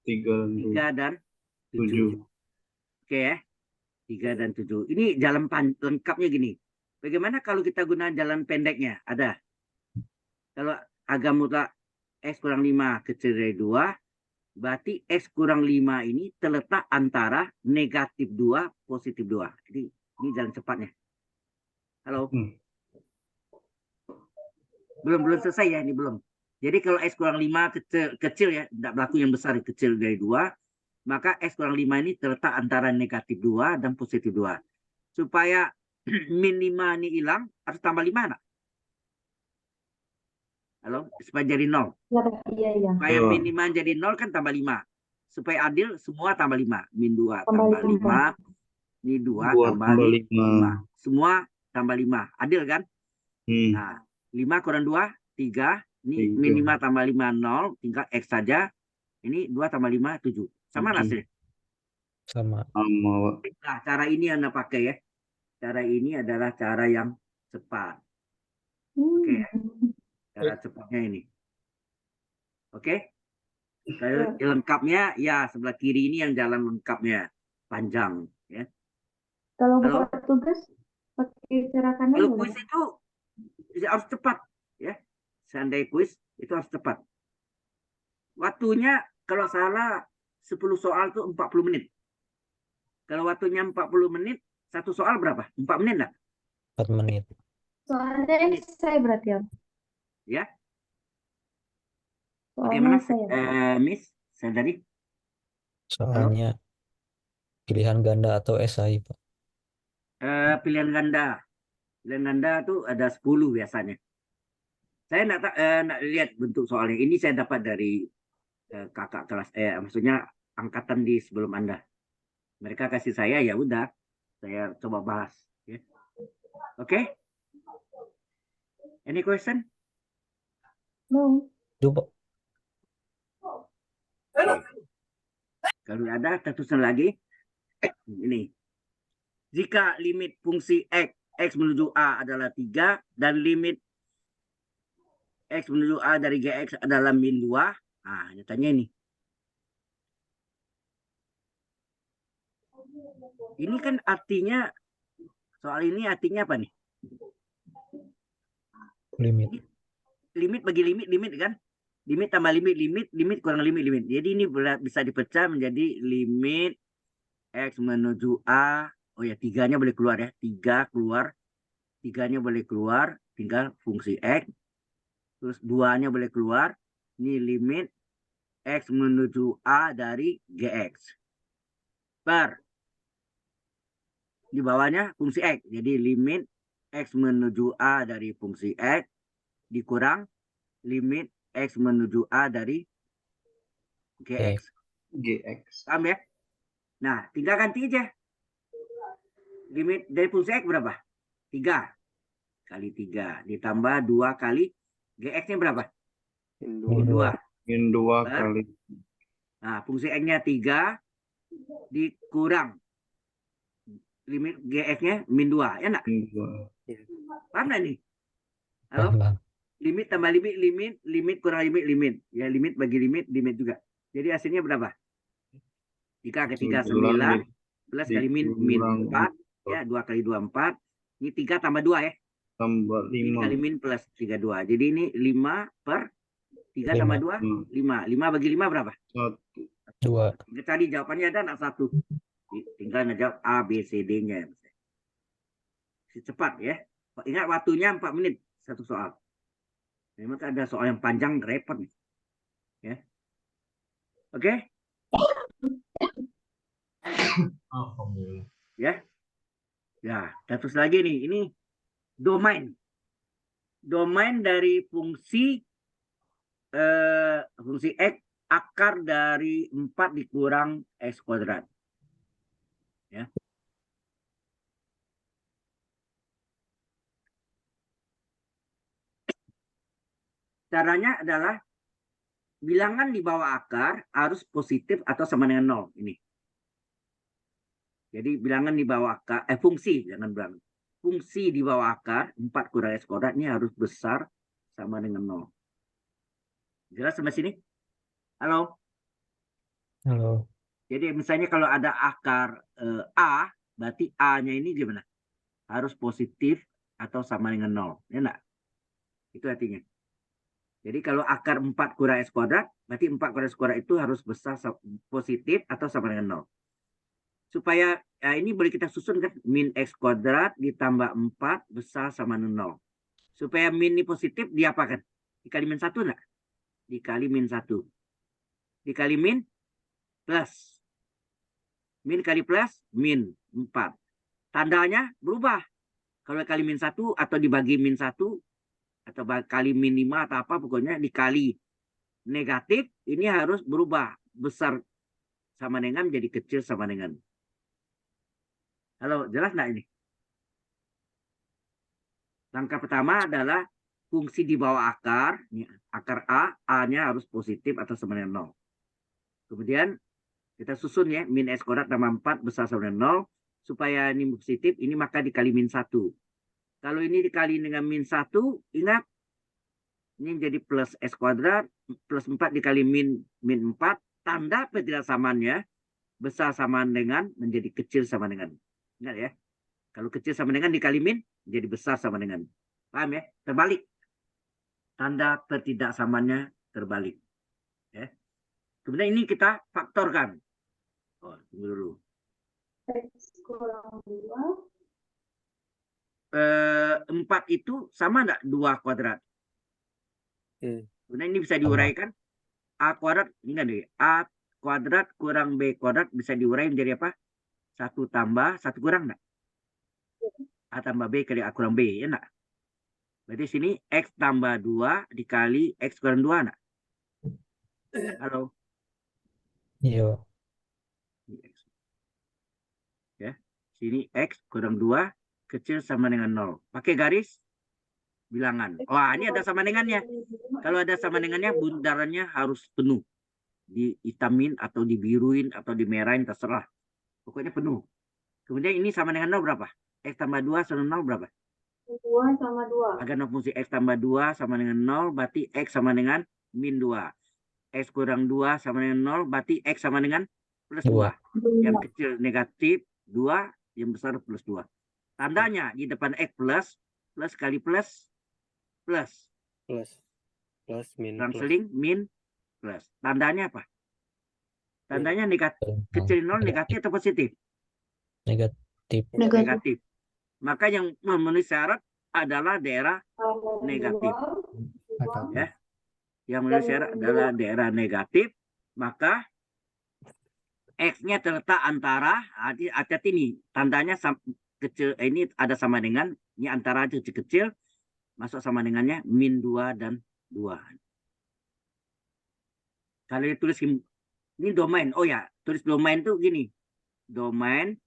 3 dan 3 dan 7. 7. Oke ya. 3 dan 7. Ini jalan lengkapnya gini. Bagaimana kalau kita gunakan jalan pendeknya? Ada. Kalau agak mutlak X kurang 5 kecil dari 2, berarti X kurang 5 ini terletak antara negatif 2, positif 2. Jadi ini jalan cepatnya. Halo? Belum selesai ya, ini belum. Jadi kalau X kurang 5 kecil ya, tidak berlaku yang besar, kecil dari 2, maka X kurang 5 ini terletak antara negatif 2 dan positif 2. Supaya min 5 ini hilang, harus tambah 5 enggak? Halo? Supaya jadi 0. Iya. Supaya Oh. min 5 jadi 0 kan tambah 5. Supaya adil, semua tambah 5. Min 2 Tambah tambah 5. 5. Ini 2 2 tambah tambah 5. Semua tambah 5. Adil kan? Hmm. Nah, 5 kurang 2, 3. Ini 3. min 5 tambah 5, 0. Tinggal X saja. Ini 2 tambah 5, 7. Sama nggak 7. hasilnya? Sama. Sama, Pak. Nah, cara ini yang Anda pakai ya. Cara ini adalah cara yang cepat. Oke. Cara cepatnya ini. Oke. Kalau lengkapnya, ya sebelah kiri ini yang jalan lengkapnya. Panjang. Ya. Kalau Halo? buat tugas pakai cara kanan Kalau boleh? kuis itu harus cepat. Ya. Seandainya kuis, itu harus cepat. Waktunya kalau salah 10 soal itu 40 menit. Kalau waktunya 40 menit, satu soal berapa? 4 menit enggak? 4 menit. Soalnya saya berarti ya. Ya. Soalnya Bagaimana, saya. Miss? Sadari? Soalnya pilihan ganda atau SI, Pak. Pilihan ganda. Pilihan ganda itu ada 10 biasanya. Saya nak lihat bentuk soalnya. Ini saya dapat dari kakak kelas, maksudnya angkatan di sebelum Anda. Mereka kasih saya, ya udah. Saya coba bahas. Ya. Oke? Any question? No. Coba. Kalau ada, tertuliskan lagi. Ini. Jika limit fungsi X menuju A adalah 3, dan limit X menuju A dari GX adalah min 2. Nah, nyatanya ini. Ini kan artinya, soal ini artinya apa nih? Limit. Limit bagi limit kan? Limit tambah limit kurang limit. Jadi ini bisa dipecah menjadi limit X menuju A. Oh ya, 3-nya boleh keluar ya. 3 keluar. 3-nya boleh keluar. Tinggal fungsi X. Terus 2-nya boleh keluar. Ini limit X menuju A dari GX. Di bawahnya fungsi X. Jadi limit X menuju A dari fungsi X dikurang limit X menuju A dari GX. GX. Paham ya? Nah, tinggal ganti aja. Limit dari fungsi X berapa? 3 kali 3 ditambah 2 kali GX-nya berapa? Min 2. Min 2 kali. Nah, fungsi X-nya 3 dikurang limit GX-nya min 2. Ya enggak? Min 2. Paham enggak nih? Halo? Paham. Limit tambah limit kurang limit. Ya, limit bagi limit juga. Jadi hasilnya berapa? 3 ke 3, 9. Plus kali min 4. Ya, 2 kali 2, 4. Ini 3 tambah 2 ya. Tambah 3 kali 5. min plus 32. Jadi ini 5 per 3 tambah 2, 5. 5 bagi 5 berapa? 2. Kita cari jawabannya ada enggak? 1. Tinggal ngejawab A, B, C, D-nya. Cepat ya. Ingat waktunya 4 menit satu soal. Memang ada soal yang panjang, repot nih. Ya. Oke? Ya. Ya, terus lagi nih. Ini domain. Domain dari fungsi fungsi X akar dari 4 dikurang X kuadrat. Ya. Caranya adalah bilangan di bawah akar harus positif atau sama dengan 0. Ini. Jadi bilangan di bawah akar, fungsi, jangan bilang. Fungsi di bawah akar, 4 kurang X kuadrat ini harus besar sama dengan 0. Jelas sampai sini? Halo? Halo. Jadi misalnya kalau ada akar A, berarti A-nya ini gimana? Harus positif atau sama dengan 0. Ya enggak? Itu artinya. Jadi kalau akar 4 kurang X kuadrat, berarti 4 kurang X kuadrat itu harus besar positif atau sama dengan 0. Supaya ini boleh kita susun kan, min X kuadrat ditambah 4 besar sama dengan 0. Supaya min ini positif, diapakan? Dikali min 1 enggak? Dikali min 1. Dikali min plus. Min kali plus, min 4. Tandanya berubah. Kalau kali min 1 atau dibagi min 1, atau kali min 5 atau apa, pokoknya dikali negatif, ini harus berubah. Besar sama dengan menjadi kecil sama dengan. Halo, jelas nggak ini? Langkah pertama adalah fungsi di bawah akar. Ini akar A, A-nya harus positif atau sama dengan 0. Kemudian kita susun ya, min X kuadrat tambah 4 besar sama dengan 0. Supaya ini positif, ini maka dikali min 1. Kalau ini dikali dengan min 1, ingat, ini jadi plus X kuadrat, plus 4 dikali min 4, tanda ketidaksamannya besar sama dengan menjadi kecil sama dengan. Ingat ya, kalau kecil sama dengan dikali min, jadi besar sama dengan. Paham ya? Terbalik. Tanda ketidaksamaannya terbalik. Ya. Kemudian ini kita faktorkan. Oh, tunggu dulu. X kurang 2. 4 itu sama enggak 2 kuadrat? Kemudian ini bisa diuraikan. A kuadrat, ingat deh, A kuadrat kurang B kuadrat bisa diurai menjadi apa? 1 tambah 1 kurang enggak? A tambah B kali A kurang B, ya enggak? Berarti sini X tambah 2 dikali X kurang 2 enggak? Halo? Iya. Ya, sini X kurang 2 kecil sama dengan 0. Pakai garis bilangan. Wah, ini ada sama dengannya. Kalau ada sama dengannya, bundarannya harus penuh. Dihitamin atau dibiruin atau dimerahin, terserah. Pokoknya penuh. Kemudian ini sama dengan 0 berapa? X tambah 2 sama 0 berapa? 2 sama 2. Agar fungsi X tambah 2 sama dengan 0, berarti X sama dengan min 2. X kurang 2 sama dengan 0, berarti X sama dengan plus 2. Yang kecil negatif 2, yang besar plus 2. Tandanya di depan X plus, plus kali plus, plus. Plus min Kurang seling, min, plus. Tandanya apa? Tandanya negatif. Kecil 0 negatif atau positif? Negatif. Negatif. Maka yang memenuhi syarat adalah daerah negatif. Ya. Yang memenuhi syarat adalah daerah negatif. Maka X-nya terletak antara, hati-hati nih, tandanya kecil, ini ada sama dengan, ini antara kecil-kecil, masuk sama dengannya min 2 dan 2. Kalau ditulis ini domain, oh ya, tulis domain itu gini, domain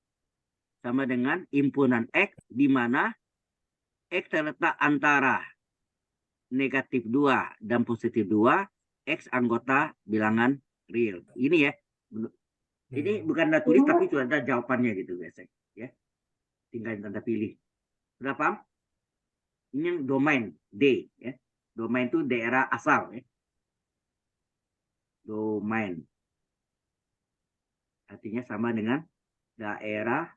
sama dengan himpunan X, di mana X terletak antara negatif 2 dan positif 2, X anggota bilangan real. Ini ya, ini bukan ada tulis tapi sudah ada jawabannya gitu guys. Ya, tinggal tanda pilih. Sudah paham? Ini yang domain D. Ya. Domain itu daerah asal. Ya. Domain. Artinya sama dengan daerah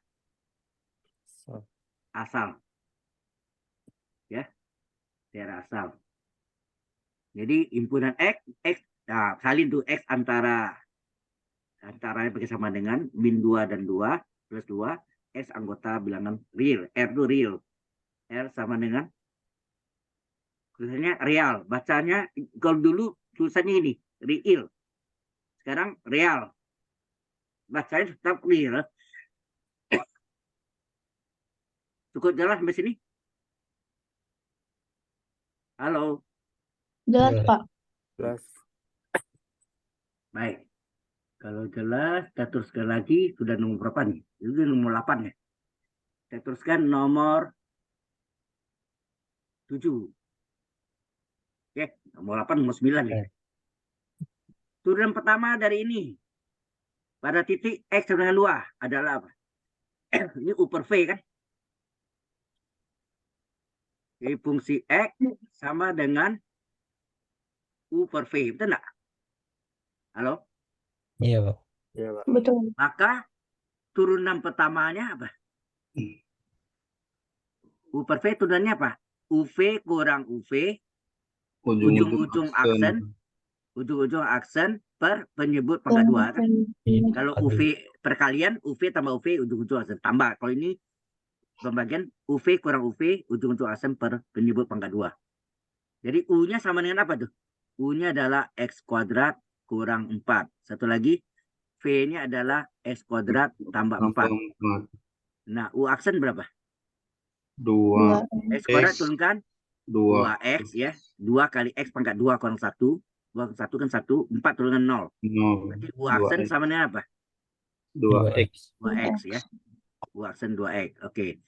asal. Ya, daerah asal. Jadi himpunan X, nah, salin tuh X antara pakai sama dengan min 2 dan 2 plus 2, X anggota bilangan real. R itu real. R sama dengan tulisannya real. Bacanya kalau dulu tulisannya ini real. Sekarang real. Bacanya tetap real. Cukup jelas sampai sini? Halo. Jelas, Jelas. Pak. Plus. Baik. Kalau jelas, kita teruskan lagi. Sudah nomor berapa nih? Itu nomor 8 ya. Kita teruskan nomor 7. Oke, nomor 8, nomor 9 nih. Turunan pertama dari ini. Pada titik X sama dengan 2 adalah apa? Ini U per V kan? Jadi fungsi X sama dengan U per V. Betul nggak? Halo? Iya, Pak. Iya, Pak. Betul. Maka turunan pertamanya apa? U per V turunannya apa? UV kurang UV, ujung-ujung aksen, ujung-ujung aksen per penyebut pangkat 2 kan? Iya, Kalau pangkat UV perkalian, UV tambah UV, ujung-ujung aksen tambah. Kalau ini pembagian UV kurang UV, ujung-ujung aksen per penyebut pangkat 2. Jadi U-nya sama dengan apa tuh? U-nya adalah X kuadrat kurang 4. Satu lagi, V-nya adalah X kuadrat tambah 4. Nah, U aksen berapa? 2. X kuadrat turunkan 2 2X ya. 2 kali X pangkat 2 kurang 1. 2 kurang 1 kan 1. 4 turunkan 0. 0 Berarti U aksen sama dengan apa? 2x 2X ya. U aksen 2X. Oke.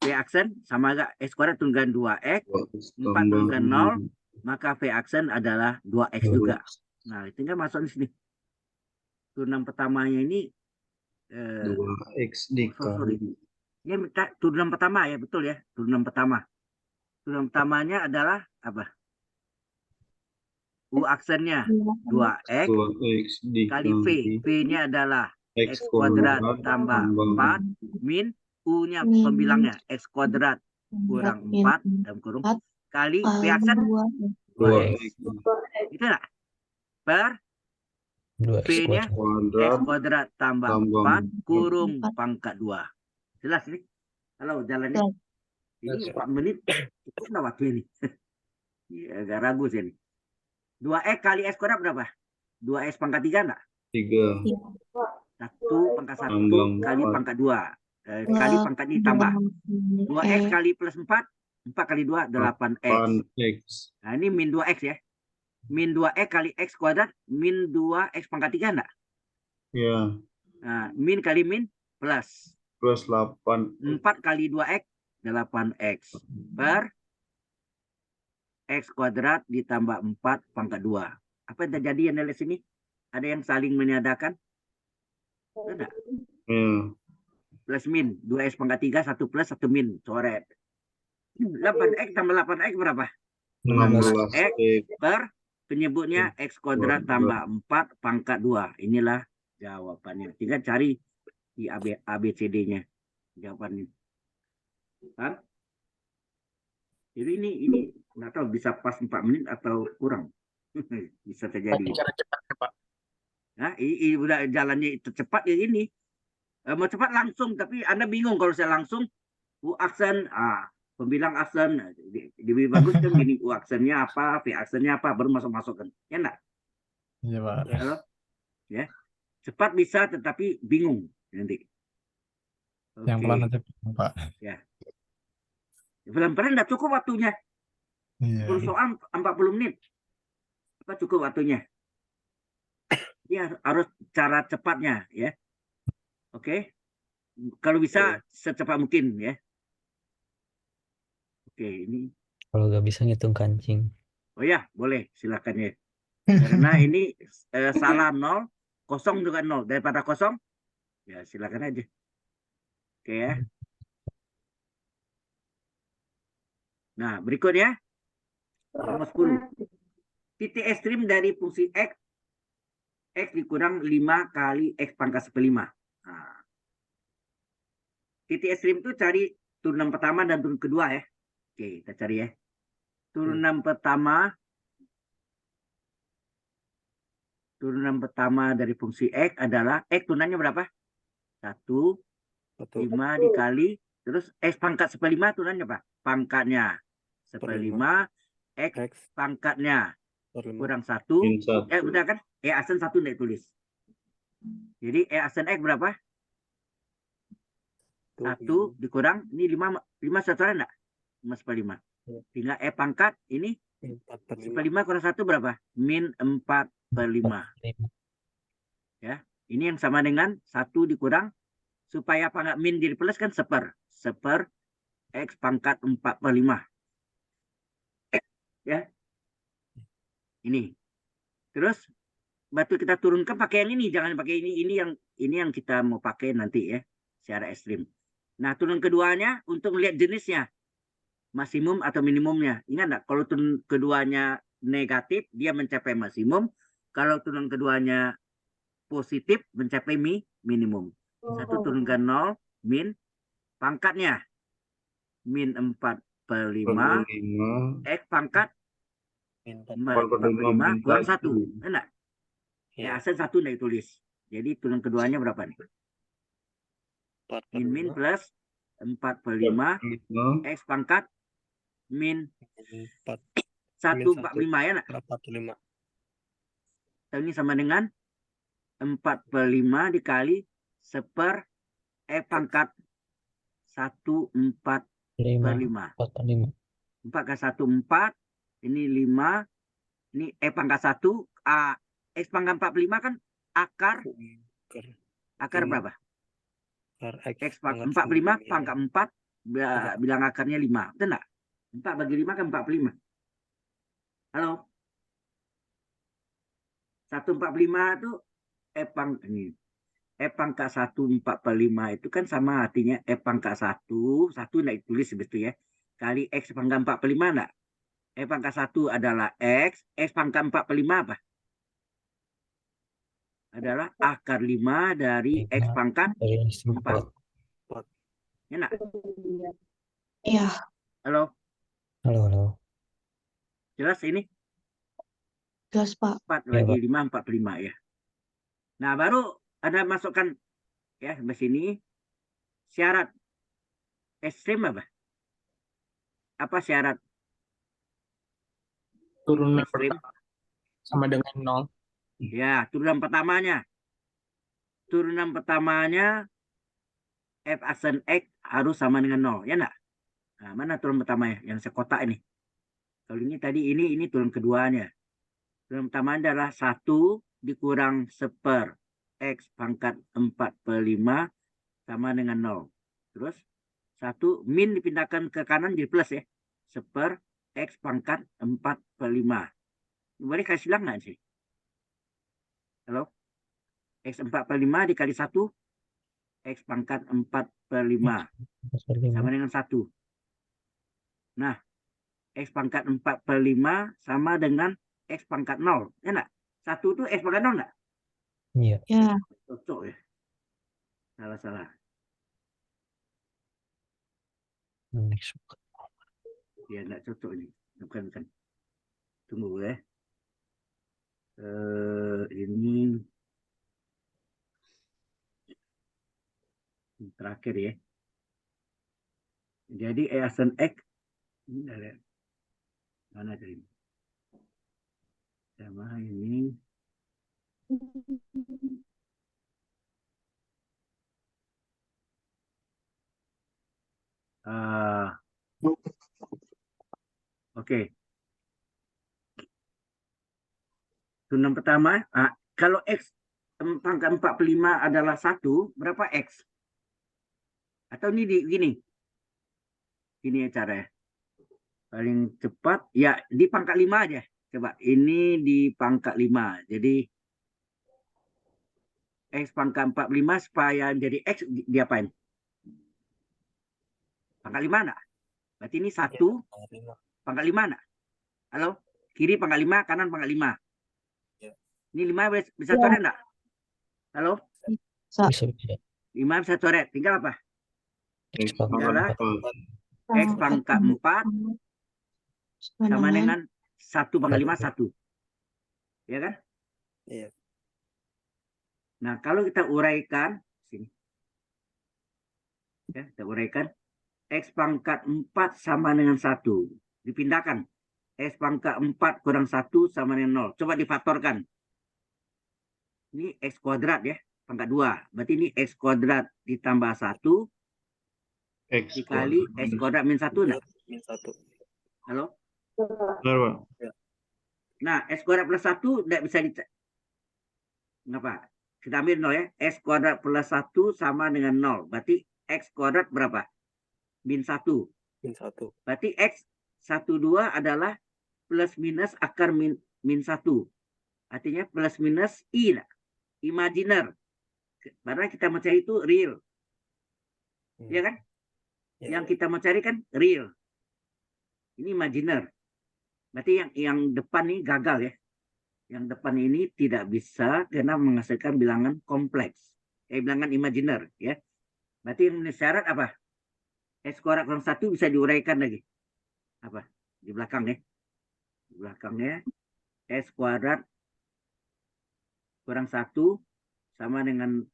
V aksen sama agak X kuadrat turunkan 2X. 4 turunkan 0. Maka V aksen adalah 2X juga. Nah, tinggal masuk di sini. Turunan pertamanya ini 2x sorry. dikali Ini turunan pertama ya, betul ya. Turunan pertama. Turunan pertamanya adalah apa? U aksennya 2X 2x kali V. dikali V-nya adalah x X kuadrat kuadrat tambah 4 min U-nya Min. pembilangnya X kuadrat kurang 4 dalam kurung kali V aksen 2x 2X. Itu enggak? Per 2x V-nya kuadrat. X kuadrat tambah Tambah 4 kurung pangkat 2. Jelas nih? Halo, jalannya. Ini 4 menit cukup nggak waktu ini? Ya, agak ragu sih ini. 2X kali X kuadrat berapa? 2X pangkat 3 enggak? 3 1 pangkat 1 tambah kali 4 pangkat 2. Kali pangkat ini tambah. 2X kali plus 4. 4 kali 2, 8X. 8x Nah, ini min 2X ya. Min 2X kali X kuadrat, min 2X pangkat 3 enggak? ya Nah, min kali min plus. plus 8 4 kali 2X, 8X. Per X kuadrat ditambah 4 pangkat 2. Apa yang terjadi yang dari sini? Ada yang saling meniadakan? Ada. ya Plus min. 2X pangkat 3, 1 plus, 1 min. Coret. 8X tambah 8X berapa? 16x Per penyebutnya X kuadrat tambah 4 pangkat 2. Inilah jawabannya. Tinggal cari di ABCD-nya. Jawabannya. Kan? Jadi ini nggak tahu bisa pas 4 menit atau kurang. Bisa terjadi. Cara cepatnya, Pak. Nah, udah jalannya itu cepat ya ini. Mau cepat langsung, tapi Anda bingung kalau saya langsung U aksen, pembilang aksen lebih bagus kan gini, U aksennya apa, V aksennya apa, baru masuk-masukkan. Ya enggak? Iya, Pak. Halo? Ya. Cepat bisa tetapi bingung nanti. Yang Oke. pelan aja, Pak. Ya. Pelan-pelan enggak cukup waktunya. Iya. 10 soal 40 menit. Apa cukup waktunya? Ya, harus cara cepatnya ya. Oke. Kalau bisa secepat mungkin ya. Oke, ini. Kalau nggak bisa ngitung kancing. Oh ya, boleh, silakan ya. Karena ini salah 0, kosong juga 0. Daripada kosong, ya silakan aja. Oke ya. Nah, berikutnya nomor 10. Titik ekstrim dari fungsi X dikurang 5 kali X pangkat 1/5. Nah, titik ekstrim itu cari turunan pertama dan turunan kedua ya. Oke, kita cari ya. Turunan pertama dari fungsi X adalah X turunannya berapa? 1, 5 dikali, terus X pangkat 1/5 turunannya apa? Pangkatnya 1/5, X pangkatnya kurang 1. min 1 Udah kan? Aksen 1 naik tulis. Jadi aksen X berapa? 1 dikurang, ini 5 satuan enggak? 5/5. Tinggal pangkat, ini Min 4 per 4 per 5. 5 kurang 1 berapa? Min 4 per 5. Ya, ini yang sama dengan 1 dikurang, supaya pangkat min jadi plus kan seper. Seper X pangkat 4 per 5. Ya. Ini. Terus batu kita turunkan pakai yang ini, jangan pakai ini. Ini yang kita mau pakai nanti ya, secara ekstrim. Nah, turun keduanya untuk melihat jenisnya, maksimum atau minimumnya. Ingat enggak, kalau turun keduanya negatif, dia mencapai maksimum. Kalau turun keduanya positif, mencapai minimum. Satu turunkan 0, min, pangkatnya min 4 per 5, 5. X pangkat Min 4 4 per per 5 5 kurang min 1. 1. Enak? Ya, Ya, asal 1 enggak ditulis. Jadi turun keduanya berapa nih? 4 per Min 5. plus 4 per 5, 5. X pangkat min Min 4 1 min 4 1 5 ya nak? 4 per 5. Ini sama dengan 4 per 5 dikali seper X pangkat 1 4 per 5. 4 per 5. 4 kali 1 4, ini 5, ini X pangkat 1, X pangkat 4 per 5 kan akar Lima. berapa? Per X pangkat 4 per 5 pangkat 4, bilang akarnya 5. Betul enggak? 4 bagi 5 kan 4 per 5. Halo? 1 4 per 5 itu F pangkat 1 4 per 5 itu kan sama artinya F pangkat 1 enggak ditulis sebetulnya, kali X pangkat 4 per 5 enggak? F pangkat 1 adalah X pangkat 4 per 5 apa? Adalah akar 5 dari X pangkat 4. Ya enggak? Iya. Halo? Halo. Jelas ini? Jelas, Pak. 4 Ya, bagi Pak. 5, 4 per 5 ya. Nah, baru ada masukkan ya di sini syarat ekstrim apa? Apa syarat Turunan ekstrim? pertama sama dengan 0. Ya, turunan pertamanya. Turunan pertamanya F aksen X harus sama dengan 0, ya enggak? Nah, mana turunan pertamanya? Yang sekotak ini. Kalau ini tadi ini turun keduanya. Turunan pertama adalah 1 dikurang seper X pangkat 4 per 5 sama dengan 0. Terus 1 min dipindahkan ke kanan jadi plus ya. Seper X pangkat 4 per 5. Boleh kasih bilang nggak sih? Halo? X 4 per 5 dikali 1. X pangkat 4 per 5. Sama dengan 1. Nah, X pangkat 4 per 5 sama dengan X pangkat 0. Ya enggak? 1 itu X pangkat 0 enggak? Iya. Ya. Cocok ya. Salah. Ya enggak cocok ini. Bukan. Tunggu ya. Ini terakhir ya. Jadi aksen X ini ada mana tadi? Sama ini. Oke. Turunan pertama, kalau X pangkat 4 per 5 adalah 1, berapa X? Atau ini gini. Ini ya caranya. Paling cepat, ya di pangkat 5 aja. Coba, ini di pangkat 5. Jadi, X pangkat 4 per 5 supaya jadi X, diapain? Pangkat 5 enggak? Berarti ini 1, pangkat 5 enggak? Halo? Kiri pangkat 5, kanan pangkat 5. Ini 5 bisa coret enggak? Halo? Bisa. 5 bisa coret. Tinggal apa? X pangkat 4. X pangkat 4 sama dengan 1 pangkat 5, 1. Ya kan? Iya. Nah, kalau kita uraikan, sini. Ya, kita uraikan. X pangkat 4 sama dengan 1. Dipindahkan. X pangkat 4 kurang 1 sama dengan 0. Coba difaktorkan. Ini X kuadrat ya. Pangkat 2. Berarti ini X kuadrat ditambah 1. Dikali X kuadrat min 1 enggak? Min 1. Halo? Benar, Pak. Nah, S kuadrat plus 1 tidak bisa Kenapa? Kita ambil 0 ya. X kuadrat plus 1 sama dengan 0. Berarti X kuadrat berapa? Min 1. Min 1. Berarti X 12 adalah plus minus akar min 1. Artinya plus minus I. Imaginer. Karena kita mau cari itu real. Ya kan? Ya, Yang kita mau cari kan real. Ini imaginer. Berarti yang depan ini gagal ya. Yang depan ini tidak bisa karena menghasilkan bilangan kompleks. Bilangan imaginer ya. Berarti yang syarat apa? X kuadrat kurang 1 bisa diuraikan lagi. Apa? Di belakang ya. Di belakangnya S kuadrat kurang 1 sama dengan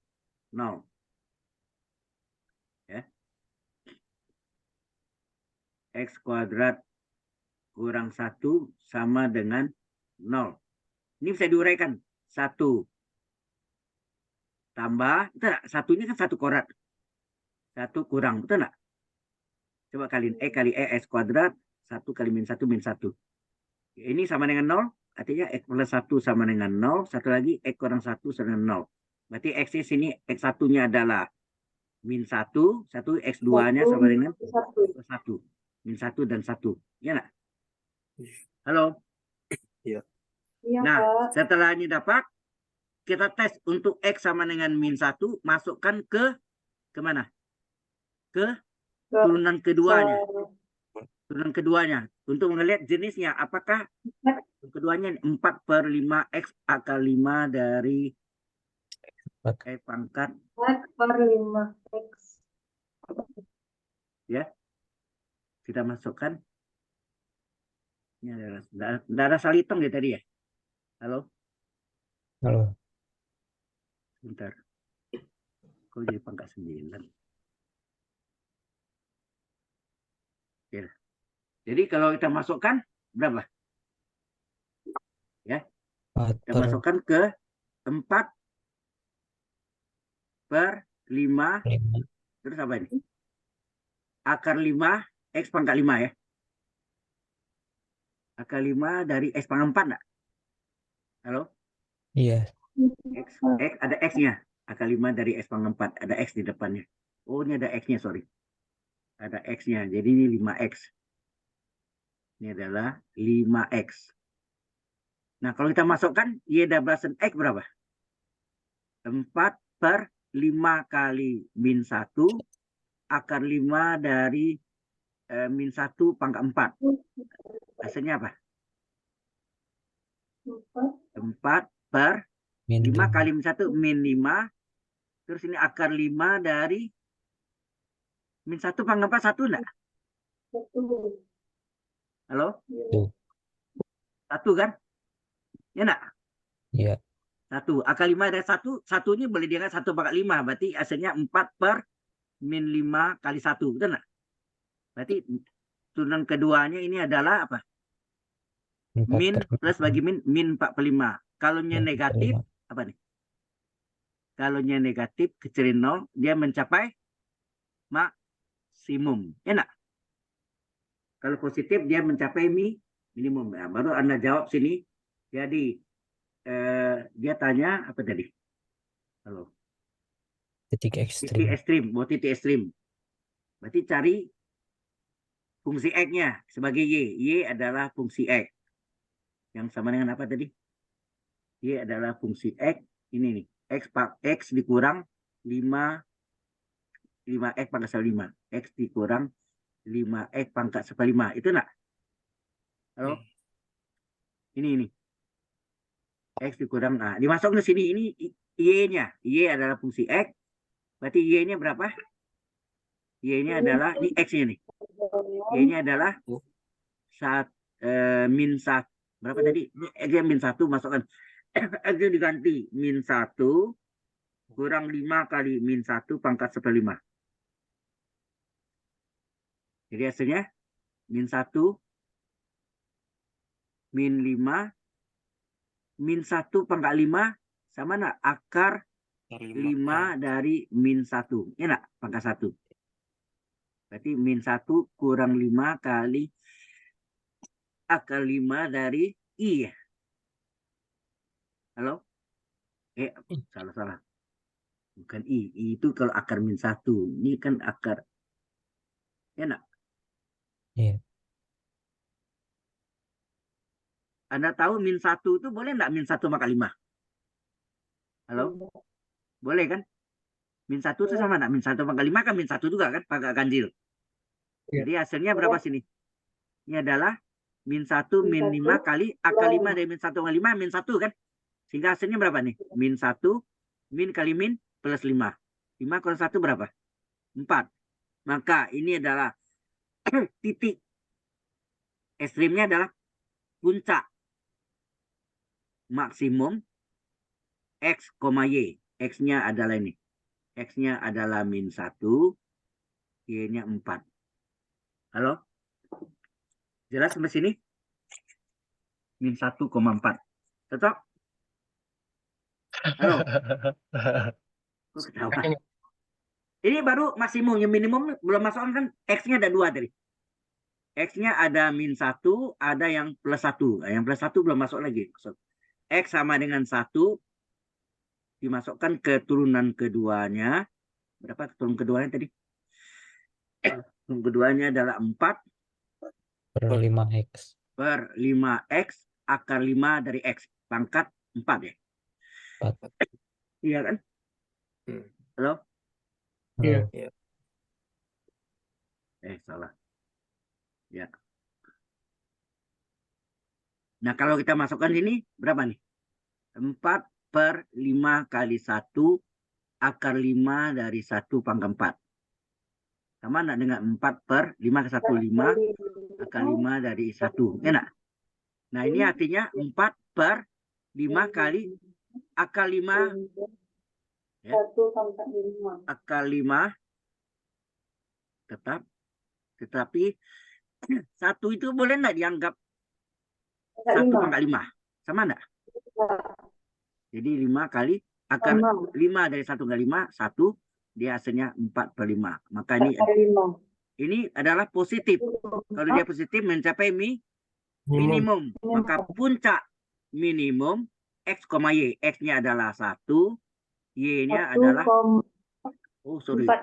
0. Ya. X kuadrat kurang 1 sama dengan 0. Ini bisa diuraikan. 1 tambah, betul nggak? Satunya kan 1 kuadrat. 1 kurang, betul nggak? Coba kaliin kali S kuadrat, 1 kali min 1 min 1. Ini sama dengan 0, artinya X plus 1 sama dengan 0. Satu lagi, X kurang 1 sama dengan 0. Berarti X di sini, X1-nya adalah min 1, X2-nya sama dengan 1. Min 1 dan 1. Ya nggak? Halo? Iya. Nah, setelah ini dapat, kita tes untuk X sama dengan min 1, masukkan ke mana? Ke turunan keduanya. Turunan keduanya. Untuk melihat jenisnya, apakah keduanya 4/5 X akar 5 dari X pangkat 4/5X. ya. Kita masukkan. Ini adalah, tidak ada salah hitung ya tadi ya. Halo? Halo. Bentar. Kok jadi pangkat 9? Ya. Jadi kalau kita masukkan berapa? Ya. Kita masukkan ke 4/5. Terus apa ini? Akar 5 X pangkat 5 ya. Akar 5 dari X pangkat 4 enggak? Halo? Iya. X ada X-nya. Akar 5 dari X pangkat 4. Ada X di depannya. Oh, ini ada X-nya, sorry. Ada X-nya. Jadi ini 5X. Ini adalah 5X. Nah, kalau kita masukkan Y double X berapa? 4/5 kali min 1 akar 5 dari min 1 pangkat 4. Hasilnya apa? 4/5 kali min 1 min 5. Terus ini akar 5 dari min 1 pangkat 4 1 enggak? Halo? 1 kan? Ya enggak? Iya. 1. Akar 5 dari 1. Satunya boleh dengan 1 pangkat 5. Berarti hasilnya 4/5 kali 1. Betul enggak? Berarti turunan keduanya ini adalah apa? Min plus bagi min 4/5. Kalau nya negatif, apa nih? Kalau nya negatif kecilin 0, dia mencapai maksimum. Ya enggak? Kalau positif dia mencapai minimum. Nah, baru Anda jawab sini. Jadi dia tanya apa tadi? Halo. Titik Titik ekstrim. ekstrim. Titik ekstrim. Berarti cari fungsi X-nya sebagai Y. Y adalah fungsi X. Yang sama dengan apa tadi? Y adalah fungsi X. Ini nih. X dikurang 5X pangkat 5. X dikurang 5X pangkat 5. Itu enggak? Halo? Ini. X dikurang. Nah, dimasuk ke sini. Ini Y-nya. Y adalah fungsi X. Berarti Y-nya berapa? Y-nya adalah, ini X-nya nih. Y-nya adalah min 1. Berapa tadi? X-nya min 1 masukkan. X-nya diganti. Min 1 kurang 5 kali min 1 pangkat 5. Jadi hasilnya min 1 min 5 min 1 pangkat 5 sama enggak? Akar 5 dari min 1. Ya enggak? Pangkat 1. Berarti min 1 kurang 5 kali akar 5 dari I ya. Halo? Salah. Bukan I. I itu kalau akar min 1. Ini kan akar. Enak. Iya. Anda tahu min 1 itu boleh nggak min 1 maka 5? Halo? Boleh kan? Min 1 itu sama nggak? Min 1 maka 5 kan min 1 juga kan? Pakai ganjil. Iya. Jadi hasilnya berapa sini? Ini adalah min 1 min 5 kali akar 5 dari min 1 kali 5 min 1 kan? Sehingga hasilnya berapa nih? Min 1 min kali min plus 5. 5 kurang 1 berapa? 4. Maka ini adalah titik ekstrimnya adalah puncak maksimum X, Y. X-nya adalah ini. X-nya adalah min 1, Y-nya 4. Halo? Jelas sampai sini? Min 1,4. Cocok? Halo? Kok ketawa? Ini baru maksimum. Yang minimum belum masuk kan X-nya ada 2 tadi. X-nya ada min 1, ada yang plus 1. Yang plus 1 belum masuk lagi. X sama dengan 1, dimasukkan ke turunan keduanya. Berapa turunan keduanya tadi? Turunan keduanya adalah 4 Per 5x. per 5x akar 5 dari X. Pangkat 4 ya? 4. Iya kan? Halo? Iya. Iya. Salah. Ya. Nah, kalau kita masukkan ini, berapa nih? 4 per 5 kali 1 akar 5 dari 1 pangkat 4. Sama enggak dengan 4 per 5 ke 1, 5 akar 5 dari 1. Enak? Nah, ini artinya 4 per 5 kali akar 5. Ya. Akar 5 tetapi 1 itu boleh enggak dianggap 1 pangkat 5? Sama enggak? Jadi 5 kali akar 5 dari 1 kali 5, 1, dia hasilnya 4 per 5. Maka ini adalah positif. Kalau dia positif mencapai minimum. Maka puncak minimum X, Y. X-nya adalah 1, Y-nya adalah,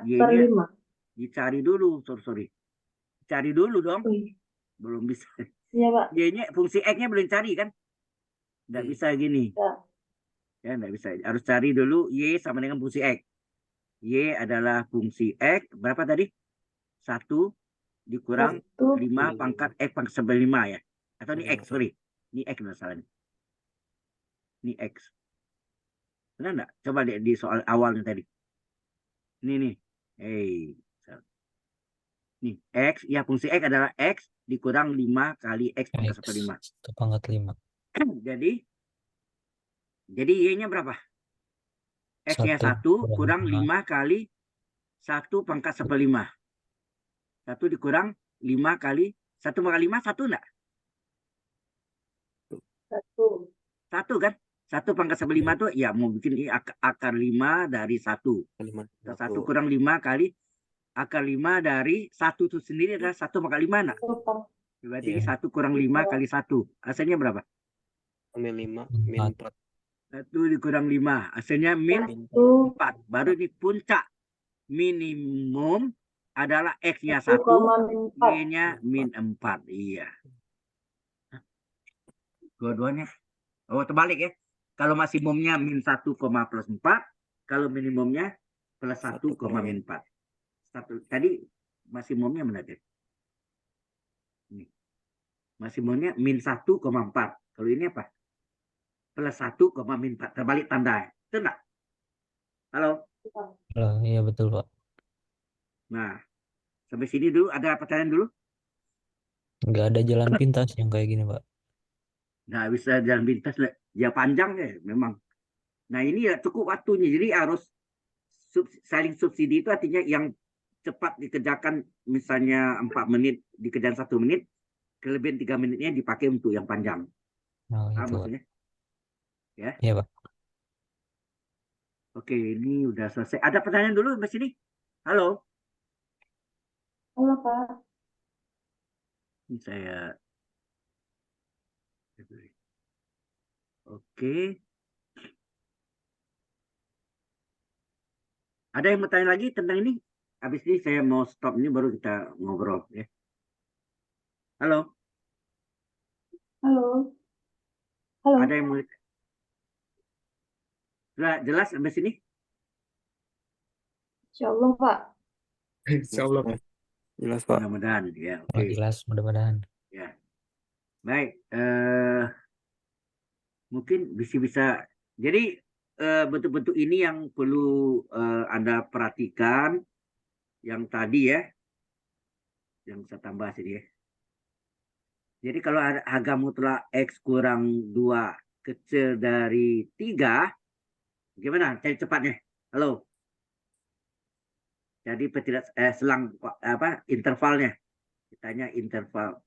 Y-nya dicari dulu, sorry. Cari dulu dong. Belum bisa. Iya, Pak. Y-nya, fungsi X-nya belum cari kan? Nggak bisa gini. Ya, nggak bisa. Harus cari dulu Y sama dengan fungsi X. Y adalah fungsi X. Berapa tadi? 1 dikurang 5 pangkat X pangkat 5 ya. Atau ini X, sorry. Ini X masalahnya. Ini X. Benar nggak? Coba lihat di soal awalnya tadi. Ini nih. Nih, X. Ya, fungsi X adalah X dikurang 5 kali X pangkat 5. 1 pangkat 5. Jadi Y-nya berapa? X-nya 1 kurang 5 kali 1 pangkat 5. 1 dikurang 5 kali 1 pangkat 5, 1 enggak? 1 kan? 1 pangkat 5 itu ya mau bikin ini akar 5 dari 1. 1 kurang 5 kali akar 5 dari 1 itu sendiri adalah 1 pangkat 5 enggak? Berarti 1 kurang 5 kali 1. Hasilnya berapa? Min 5, min 4. 1 dikurang 5. Hasilnya min 4. Baru di puncak minimum adalah X-nya 1, Y-nya min 4. Iya. Dua-duanya. Oh, terbalik ya. Kalau maksimumnya min 1, plus 4. Kalau minimumnya plus 1, min 4. Tadi maksimumnya mana deh? Maksimumnya min 1, 4. Kalau ini apa? Plus 1, min 4. Terbalik tanda. Itu enggak? Halo? Iya betul, Pak. Nah, sampai sini dulu. Ada pertanyaan dulu? Nggak ada jalan pintas yang kayak gini, Pak. Nggak bisa jalan pintas. Ya panjang ya memang. Nah, ini ya cukup waktunya. Jadi harus saling subsidi itu artinya yang cepat dikerjakan misalnya 4 menit dikerjakan 1 menit, kelebihan 3 menitnya dipakai untuk yang panjang. Nah, itu, Pak. Maksudnya? Ya. Iya, Pak. Oke, ini udah selesai. Ada pertanyaan dulu di sini? Halo? Halo, Pak. Ini saya Oke. Ada yang mau tanya lagi tentang ini? Habis ini saya mau stop ini baru kita ngobrol ya. Halo, Halo. Halo. ada yang mau sudah jelas sampai sini? Insya Allah, Pak. Insya Allah, Pak. Jelas, Pak. Mudah-mudahan ya. Oh, Oke. jelas mudah-mudahan. Ya. Baik, mungkin bisa. Jadi bentuk-bentuk ini yang perlu Anda perhatikan yang tadi ya. Yang saya tambah sini ya. Jadi kalau ada harga mutlak X kurang 2 kecil dari 3, gimana cari cepatnya? Halo. Jadi selang apa intervalnya. Kitanya interval.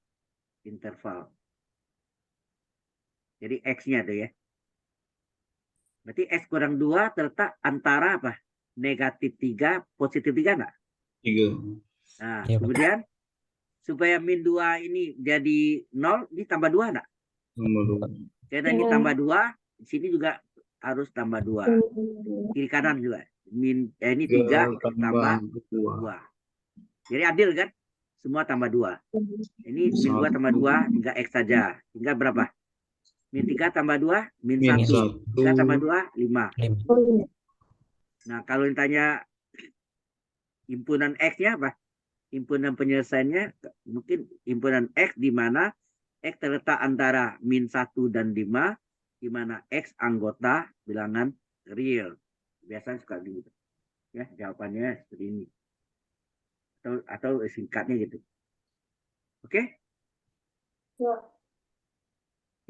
Jadi X-nya tuh ya. Berarti X kurang 2 terletak antara apa? Negatif 3, positif 3 enggak? 3. Nah, Iya, Pak. kemudian supaya min 2 ini jadi 0, ini tambah 2 enggak? Nomor 2. Karena ini Iya. tambah 2, di sini juga harus tambah 2. Kiri kanan juga. Ini 3 tambah 2. Jadi adil kan? Semua tambah 2. Ini min 2 tambah 2, tinggal X saja. Tinggal berapa? Min 3 tambah 2, min Min 1. 3 tambah 1. 2, 5. 5. Nah, kalau ditanya himpunan X-nya apa? Himpunan penyelesaiannya mungkin himpunan X di mana X terletak antara min 1 dan 5, di mana X anggota bilangan real. Biasanya suka gitu. Ya, jawabannya seperti ini. Atau singkatnya gitu. Oke? Ya.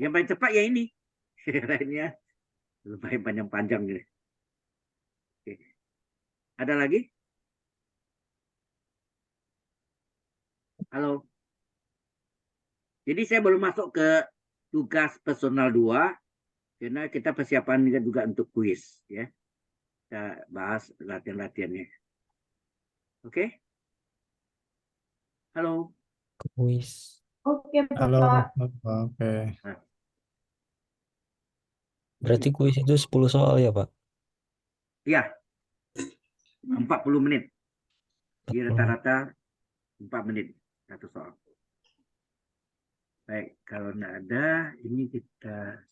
Yang paling cepat ya ini. Lainnya lumayan panjang-panjang gitu. Oke. Ada lagi? Halo. Jadi saya belum masuk ke tugas personal 2 karena kita persiapan juga untuk kuis ya. Kita bahas latihan-latihannya. Oke? Halo. Kuis. Oke, Halo, Pak. oke. Berarti kuis itu 10 soal ya, Pak? Iya. 40 menit. Di 40. rata-rata 4 menit satu soal. Baik, kalau tidak ada, ini kita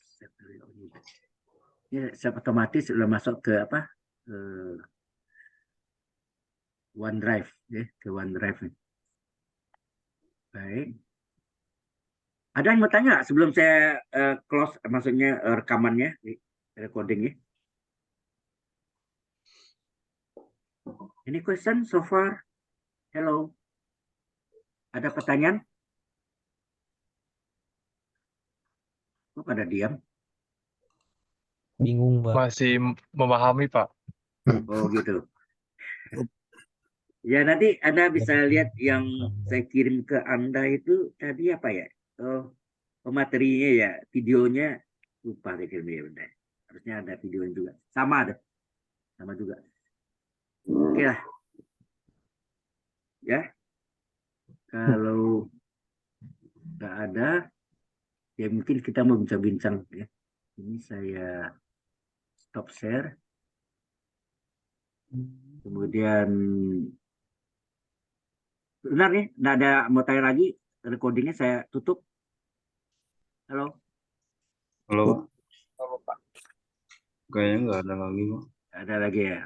ini otomatis sudah masuk ke apa? OneDrive, ya, ke OneDrive. Baik. Ada yang mau tanya sebelum saya close, maksudnya rekamannya, recordingnya? Any question so far? Hello. Ada pertanyaan? Kok pada diam? Bingung, Pak. Masih memahami, Pak. Oh gitu. Ya nanti Anda bisa lihat yang saya kirim ke Anda itu tadi apa ya? Oh, materinya ya, videonya lupa saya kirim ya benar. Harusnya ada videonya juga. Sama juga. Oke lah. Ya. Kalau nggak ada, ya mungkin kita mau bincang-bincang ya. Ini saya stop share. Kemudian benar nih, nggak ada mau tanya lagi. Recordingnya saya tutup. Halo. Halo, Pak. Kayaknya nggak ada lagi, Pak. Ada lagi ya.